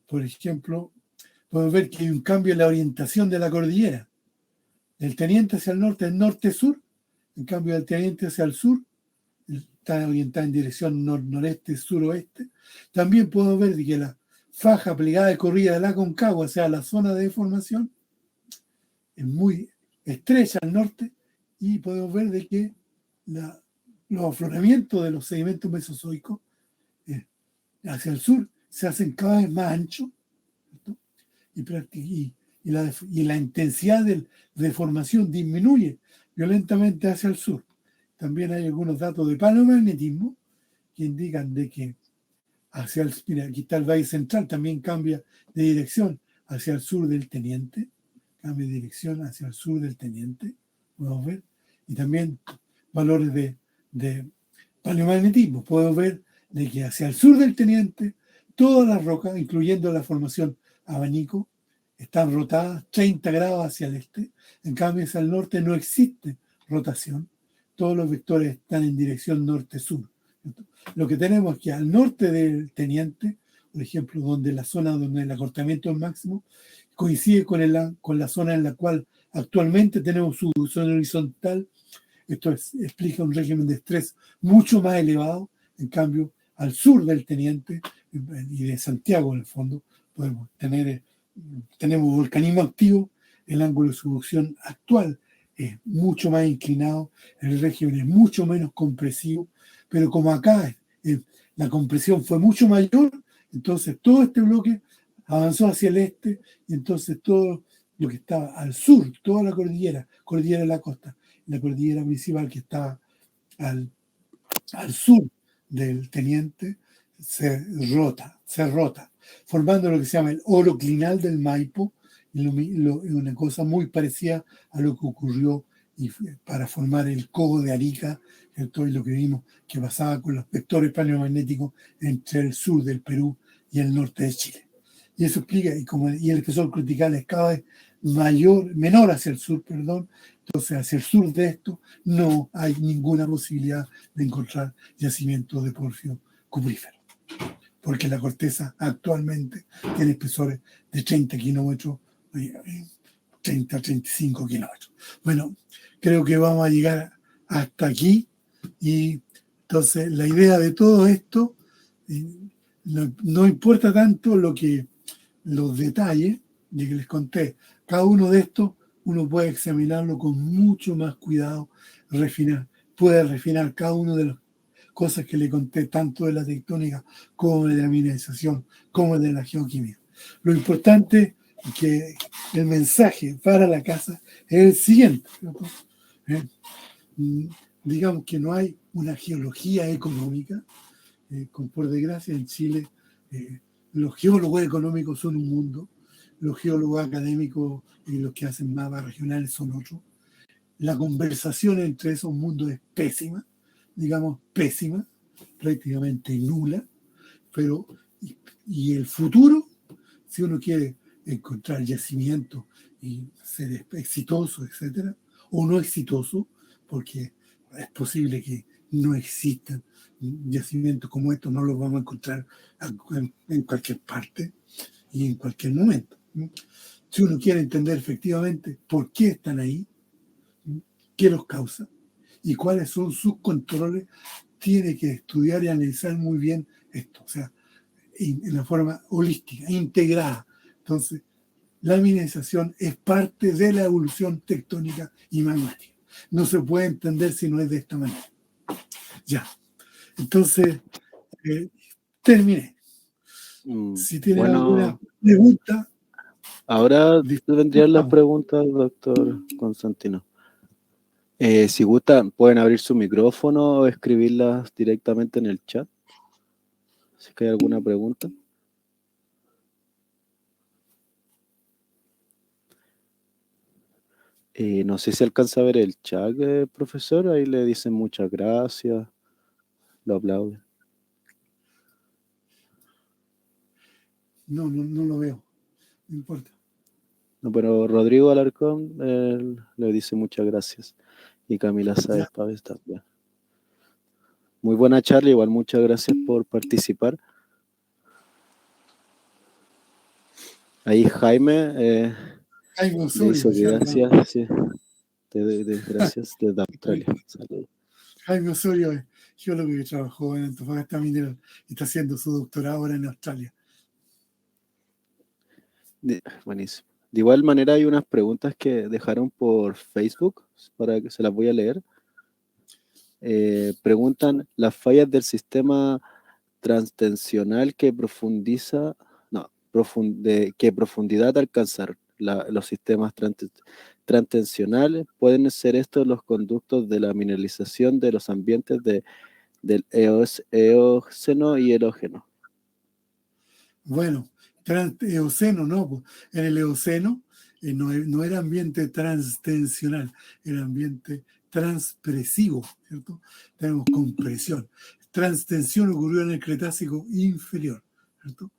[SPEAKER 2] Por ejemplo, podemos ver que hay un cambio en la orientación de la cordillera. Del Teniente hacia el norte es norte-sur, en cambio del Teniente hacia el sur está orientada en dirección noreste-suroeste. También podemos ver que la faja plegada de corrida de la Aconcagua, o sea, la zona de deformación, es muy estrecha al norte, y podemos ver de que los afloramientos de los sedimentos mesozoicos hacia el sur se hacen cada vez más anchos, ¿cierto? Y la intensidad de deformación disminuye violentamente hacia el sur. También hay algunos datos de paleomagnetismo que indican de que mira, aquí está el Valle Central, también cambia de dirección hacia el sur del Teniente, cambia de dirección hacia el sur del Teniente, podemos ver, y también valores de paleomagnetismo. Podemos ver de que hacia el sur del Teniente, todas las rocas, incluyendo la formación Abanico, están rotadas 30 grados hacia el este. En cambio, hacia el norte no existe rotación. Todos los vectores están en dirección norte-sur. Lo que tenemos es que al norte del Teniente, por ejemplo, donde la zona donde el acortamiento es máximo, coincide con la zona en la cual actualmente tenemos subducción horizontal. Esto explica un régimen de estrés mucho más elevado. En cambio, al sur del Teniente y de Santiago, en el fondo, tenemos volcanismo activo. El ángulo de subducción actual es mucho más inclinado, el régimen es mucho menos compresivo, pero como acá la compresión fue mucho mayor, entonces todo este bloque avanzó hacia el este, y entonces todo lo que estaba al sur, toda la cordillera de la costa, la cordillera principal que estaba al sur del Teniente, se rota, formando lo que se llama el oroclinal del Maipo, una cosa muy parecida a lo que ocurrió para formar el codo de Arica, ¿cierto? Y lo que vimos que pasaba con los vectores paleomagnéticos entre el sur del Perú y el norte de Chile. Y eso explica, y el espesor cortical es cada vez menor hacia el sur, perdón. Entonces, hacia el sur de esto no hay ninguna posibilidad de encontrar yacimientos de porfio cuprífero, porque la corteza actualmente tiene espesores de 30 kilómetros, 30 a 35 kilómetros. Bueno, creo que vamos a llegar hasta aquí, y entonces la idea de todo esto, no importa tanto los detalles de que les conté. Cada uno de estos uno puede examinarlo con mucho más cuidado, puede refinar cada una de las cosas que le conté, tanto de la tectónica como de la mineralización, como de la geoquímica. Lo importante es que el mensaje para la casa es el siguiente, ¿cierto? Digamos que no hay una geología económica. Por desgracia, en Chile, los geólogos económicos son un mundo, los geólogos académicos y los que hacen mapas regionales son otros. La conversación entre esos mundos es pésima, digamos pésima, prácticamente nula, pero y el futuro, si uno quiere encontrar yacimientos y ser exitoso, etcétera, o no exitoso, porque es posible que no existan yacimientos como estos, no los vamos a encontrar en cualquier parte y en cualquier momento. Si uno quiere entender efectivamente por qué están ahí, qué los causa y cuáles son sus controles, tiene que estudiar y analizar muy bien esto, o sea, en una forma holística, integrada. Entonces, la mineralización es parte de la evolución tectónica y magmática. No se puede entender si no es de esta manera. Ya. Entonces, terminé. Si tienen alguna pregunta.
[SPEAKER 1] Ahora vendrían las preguntas, doctor Constantino. Si gustan, pueden abrir su micrófono o escribirlas directamente en el chat. Si hay alguna pregunta. No sé si alcanza a ver el chat, profesor. Ahí le dicen muchas gracias. Lo aplauden.
[SPEAKER 2] No lo veo. No importa.
[SPEAKER 1] No, pero Rodrigo Alarcón le dice muchas gracias. Y Camila Sáez Pávez también. Muy buena charla, igual muchas gracias por participar. Ahí Jaime
[SPEAKER 2] Osorio,
[SPEAKER 1] le hizo gracias, sí, gracias desde Australia. Saludos.
[SPEAKER 2] Jaime Osorio es geólogo que trabajó en Antofagasta Mineral y está haciendo su doctorado ahora en Australia.
[SPEAKER 1] Buenísimo. De igual manera hay unas preguntas que dejaron por Facebook, para que se las voy a leer. Preguntan las fallas del sistema transtensional que profundiza, qué profundidad alcanzar los sistemas transtensionales. Pueden ser estos los conductos de la mineralización de los ambientes del Eoceno y Erógeno.
[SPEAKER 2] Bueno, Eoceno no, en el Eoceno no era ambiente transtensional, era ambiente transpresivo, ¿cierto? Tenemos compresión. Transtensión ocurrió en el Cretácico inferior, ¿cierto?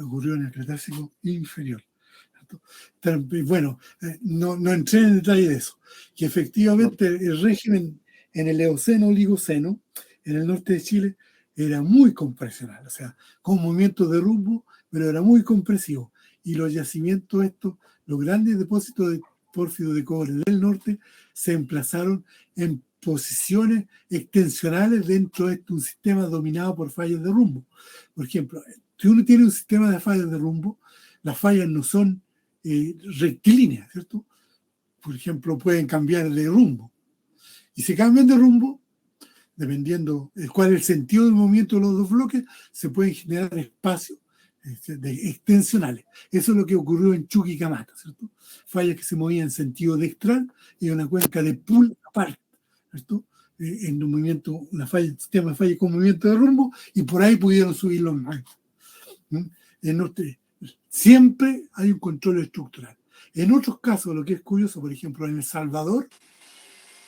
[SPEAKER 2] Ocurrió en el Cretácico inferior. Bueno, no entré en detalle de eso, que efectivamente el régimen en el Eoceno Oligoceno, en el norte de Chile, era muy compresional, o sea, con movimientos de rumbo, pero era muy compresivo. Y los yacimientos estos, los grandes depósitos de pórfido de cobre del norte, se emplazaron en posiciones extensionales dentro de un sistema dominado por fallas de rumbo. Por ejemplo, si uno tiene un sistema de fallas de rumbo, las fallas no son rectilíneas, ¿cierto? Por ejemplo, pueden cambiar de rumbo. Y si cambian de rumbo, dependiendo de cuál es el sentido del movimiento de los dos bloques, se pueden generar espacios extensionales. Eso es lo que ocurrió en Chuquicamata, ¿cierto? Fallas que se movían en sentido dextral y una cuenca de pull apart, ¿cierto? En un movimiento, un sistema de fallas con movimiento de rumbo, y por ahí pudieron subir los magmas. Siempre hay un control estructural. En otros casos, lo que es curioso, por ejemplo, en El Salvador,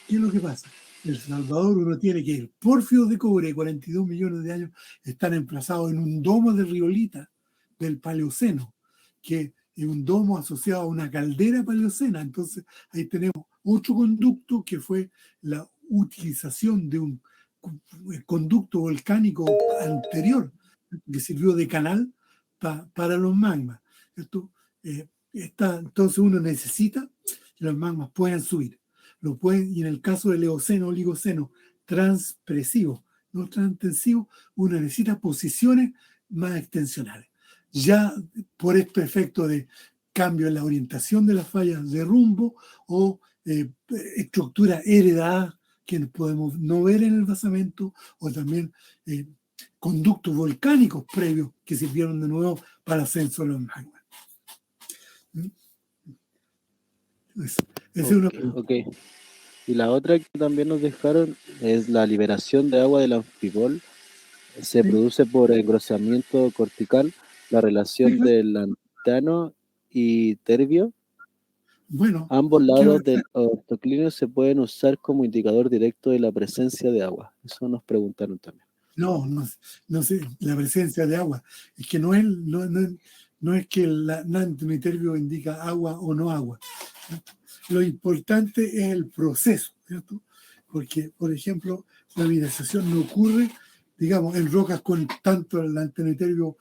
[SPEAKER 2] ¿qué es lo que pasa? En El Salvador uno tiene que el pórfido de cobre de 42 millones de años están emplazados en un domo de riolita, del Paleoceno, que es un domo asociado a una caldera paleocena. Entonces ahí tenemos otro conducto que fue la utilización de un conducto volcánico anterior que sirvió de canal para los magmas. Esto, entonces uno necesita que los magmas puedan subir. Y en el caso del Eoceno, Oligoceno, transpresivo, no transtensivo, uno necesita posiciones más extensionales. Ya por este efecto de cambio en la orientación de las fallas de rumbo o estructura heredada que podemos no ver en el basamento, o también conductos volcánicos previos que sirvieron de nuevo para ascenso de los magmas. Es una...
[SPEAKER 1] Okay. Y la otra que también nos dejaron es la liberación de agua del anfibol. Se produce por engrosamiento cortical, la relación del lantano y terbio.
[SPEAKER 2] Bueno,
[SPEAKER 1] ambos lados del ortoclíneo se pueden usar como indicador directo de la presencia de agua. Eso nos preguntaron también.
[SPEAKER 2] No sé, la presencia de agua. Es que no es que el antimiterbio indica agua o no agua. Lo importante es el proceso, ¿cierto? Porque, por ejemplo, la mineralización no ocurre, digamos, en rocas con tanto el antimiterbio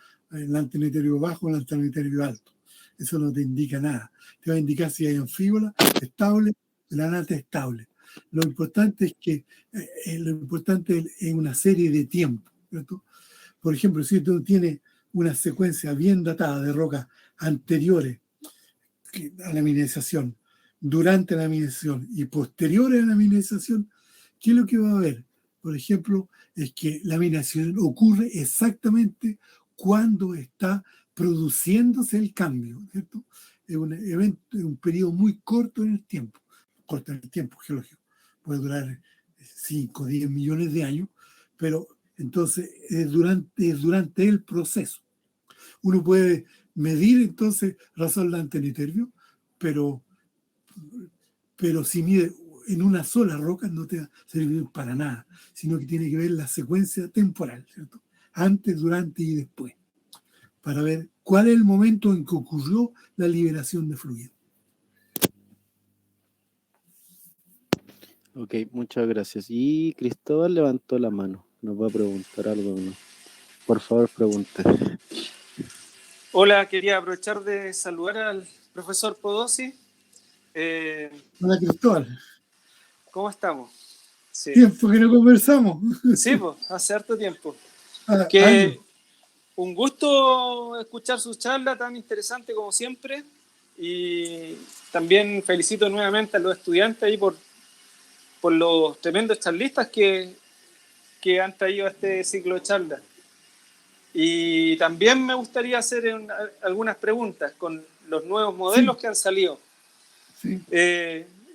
[SPEAKER 2] bajo o el antimiterbio alto. Eso no te indica nada. Te va a indicar si hay anfíbola estable, la nata estable. Lo importante es que es una serie de tiempo, ¿cierto? Por ejemplo, si tú tienes una secuencia bien datada de rocas anteriores a la mineralización, durante la mineralización y posteriores a la mineralización, ¿qué es lo que va a haber? Por ejemplo, es que la mineralización ocurre exactamente cuando está produciéndose el cambio, ¿cierto? Es un evento, es un periodo muy corto en el tiempo geológico. Puede durar 5 o 10 millones de años, pero entonces es durante el proceso. Uno puede medir entonces razón del antiniterbio, pero si mide en una sola roca no te va a servir para nada, sino que tiene que ver la secuencia temporal, ¿cierto? Antes, durante y después, para ver cuál es el momento en que ocurrió la liberación de fluido.
[SPEAKER 1] Ok, muchas gracias. Y Cristóbal levantó la mano. Nos va a preguntar algo, ¿no? Por favor, pregunte.
[SPEAKER 3] Hola, quería aprovechar de saludar al profesor Podosi.
[SPEAKER 2] Hola, Cristóbal.
[SPEAKER 3] ¿Cómo estamos?
[SPEAKER 2] Sí. Tiempo que no conversamos.
[SPEAKER 3] Sí, pues, hace harto tiempo. Un gusto escuchar su charla tan interesante como siempre. Y también felicito nuevamente a los estudiantes ahí por los tremendos charlistas que han traído a este ciclo de charlas. Y también me gustaría hacer algunas preguntas con los nuevos modelos que han salido.
[SPEAKER 2] Sí.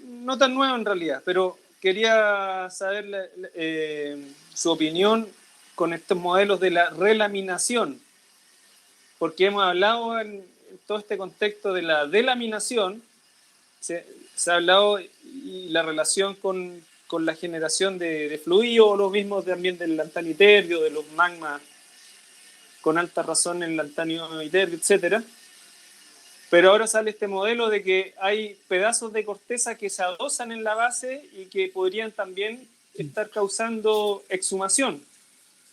[SPEAKER 3] No tan nuevos en realidad, pero quería saber su opinión con estos modelos de la relaminación, porque hemos hablado en todo este contexto de la delaminación, se ha hablado y la relación con la generación de fluido, o lo mismo también del lantaniterbio, de los magmas con alta razón en el lantaniterbio, etcétera. Pero ahora sale este modelo de que hay pedazos de corteza que se adosan en la base y que podrían también estar causando exhumación.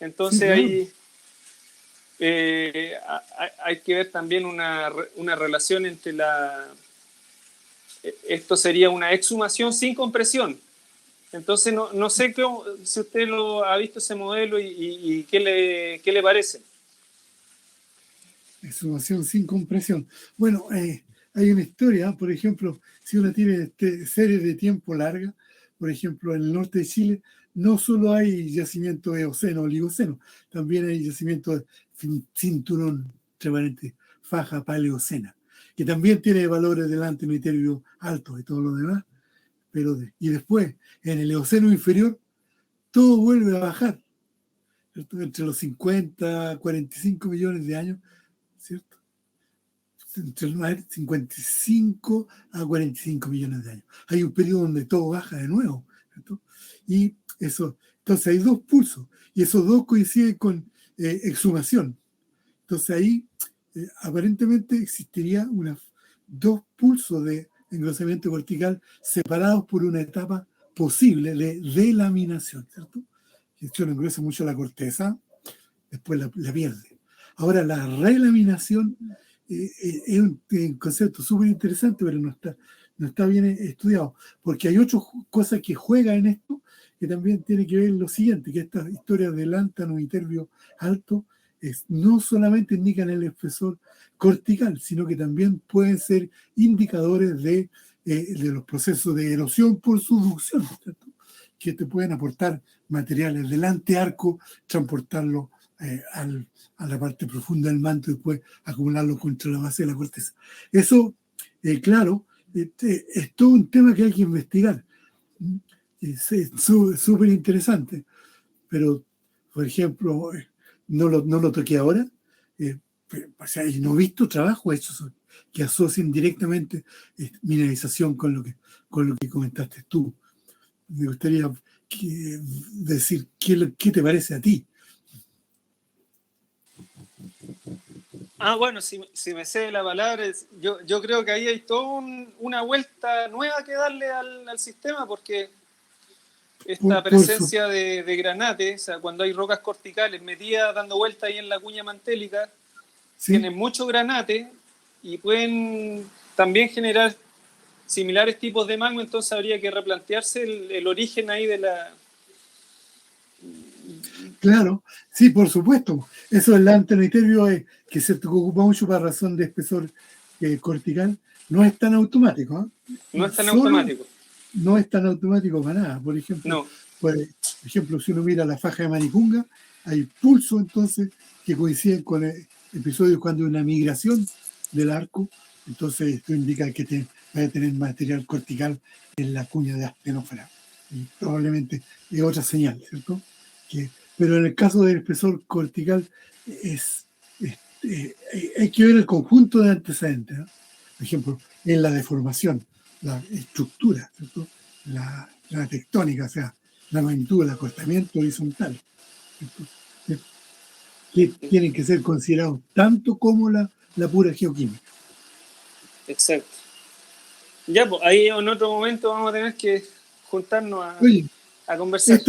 [SPEAKER 3] Entonces ahí hay que ver también una relación entre esto sería una exhumación sin compresión. Entonces no sé si usted lo ha visto ese modelo y qué le parece.
[SPEAKER 2] Exhumación sin compresión. Bueno, hay una historia, por ejemplo, si uno tiene series de tiempo largas, por ejemplo, en el norte de Chile, no solo hay yacimiento de Eoceno, Oligoceno, también hay yacimiento de cinturón, faja paleocena, que también tiene valores del antimiterbio altos y todo lo demás, y después, en el Eoceno inferior, todo vuelve a bajar, ¿cierto? Entre los 50 a 45 millones de años, ¿cierto? Entre 55 a 45 millones de años. Hay un periodo donde todo baja de nuevo, ¿cierto? Y eso, entonces hay dos pulsos, y esos dos coinciden con exhumación. Entonces ahí aparentemente existiría dos pulsos de engrosamiento cortical separados por una etapa posible de delaminación, ¿cierto? Esto engrosa mucho la corteza, después la pierde. Ahora, la relaminación es un concepto súper interesante, pero no está bien estudiado, porque hay otras cosas que juegan en esto, que también tiene que ver lo siguiente, que estas historias del lántano y nervio alto no solamente indican el espesor cortical, sino que también pueden ser indicadores de los procesos de erosión por subducción, ¿cierto? Que te pueden aportar materiales del antearco, transportarlo a la parte profunda del manto y después acumularlo contra la base de la corteza. Eso, claro, es todo un tema que hay que investigar. Es súper interesante, pero, por ejemplo, no lo toqué ahora. O sea, no he visto trabajos hechos que asocien directamente mineralización con lo que comentaste tú. Me gustaría decir qué te parece a ti.
[SPEAKER 3] Bueno, si me cede la palabra, yo creo que ahí hay toda una vuelta nueva que darle al sistema, porque esta presencia de granate, o sea, cuando hay rocas corticales metidas dando vueltas ahí en la cuña mantélica, ¿sí? Tienen mucho granate y pueden también generar similares tipos de magma, entonces habría que replantearse el origen ahí de la...
[SPEAKER 2] Claro, sí, por supuesto. Eso el lantaniterio que se ocupa mucho para razón de espesor cortical, no es tan automático.
[SPEAKER 3] No es tan automático.
[SPEAKER 2] No es tan automático para nada. Por ejemplo, si uno mira la faja de Maricunga, hay pulso entonces que coinciden con episodios cuando hay una migración del arco, entonces esto indica que va a tener material cortical en la cuña de astenófera. Y probablemente es otra señal, ¿cierto? Pero en el caso del espesor cortical hay que ver el conjunto de antecedentes, ¿no? Por ejemplo, en la deformación, la estructura, ¿cierto? La tectónica, o sea, la magnitud del acortamiento horizontal, ¿cierto? Que tienen que ser considerados tanto como la pura geoquímica.
[SPEAKER 3] Exacto. Ya, pues ahí en otro momento vamos a tener que juntarnos a conversar.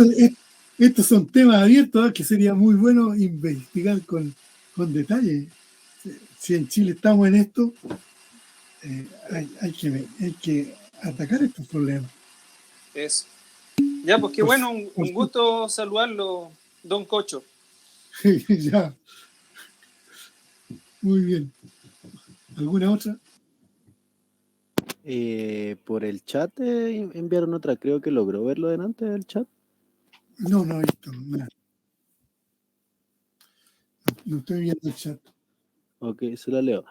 [SPEAKER 2] Estos son temas abiertos que sería muy bueno investigar con detalle. Si en Chile estamos en esto, hay que atacar estos problemas.
[SPEAKER 3] Eso. Ya, pues qué bueno, un gusto saludarlo, don Cocho.
[SPEAKER 2] Ya. Muy bien. ¿Alguna otra?
[SPEAKER 1] Por el chat enviaron otra, creo que logró verlo delante del chat.
[SPEAKER 2] No he visto nada. No estoy viendo el chat.
[SPEAKER 1] Ok, se la leo.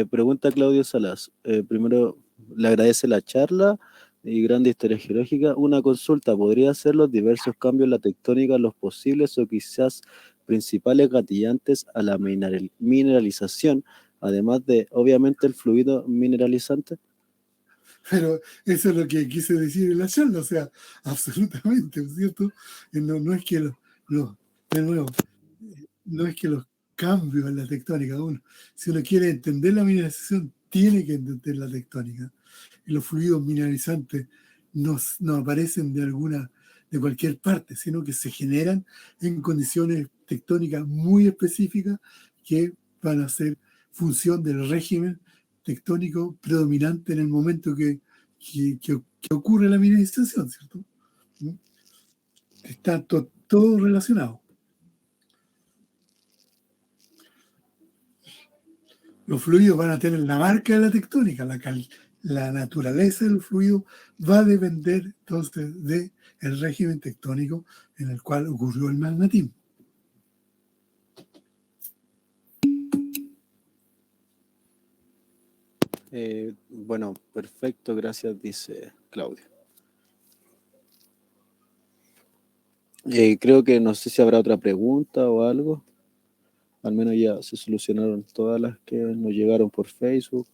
[SPEAKER 1] Pregunta Claudio Salas. Primero, le agradece la charla y grande historia geológica. Una consulta, ¿podría ser los diversos cambios en la tectónica los posibles o quizás principales gatillantes a la mineralización, además de, obviamente, el fluido mineralizante?
[SPEAKER 2] Pero eso es lo que quise decir en la charla, o sea, absolutamente, ¿cierto? No es que de nuevo, no es que los cambios en la tectónica, si uno quiere entender la mineralización, tiene que entender la tectónica. Y los fluidos mineralizantes no aparecen de cualquier parte, sino que se generan en condiciones tectónicas muy específicas que van a ser función del régimen tectónico predominante en el momento que ocurre la mineralización, ¿cierto? Está todo relacionado. Los fluidos van a tener la marca de la tectónica, la naturaleza del fluido va a depender entonces del régimen tectónico en el cual ocurrió el magmatismo.
[SPEAKER 1] Bueno, perfecto, gracias, dice Claudio. Creo que no sé si habrá otra pregunta o algo. Al menos ya se solucionaron todas las que nos llegaron por Facebook.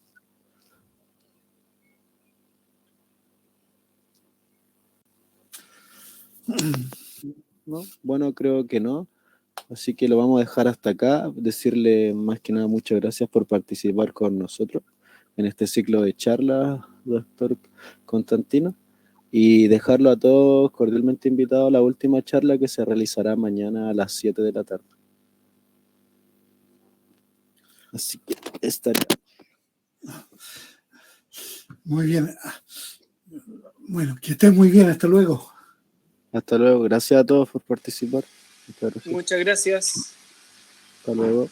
[SPEAKER 1] ¿No? Bueno, creo que no. Así que lo vamos a dejar hasta acá. Decirle más que nada muchas gracias por participar con nosotros en este ciclo de charlas, doctor Constantino. Y dejarlo a todos cordialmente invitados a la última charla que se realizará mañana a las 7 de la tarde. Así que estaría.
[SPEAKER 2] Muy bien. Bueno, que estés muy bien. Hasta luego.
[SPEAKER 1] Hasta luego. Gracias a todos por participar.
[SPEAKER 3] Muchas gracias.
[SPEAKER 1] Hasta luego.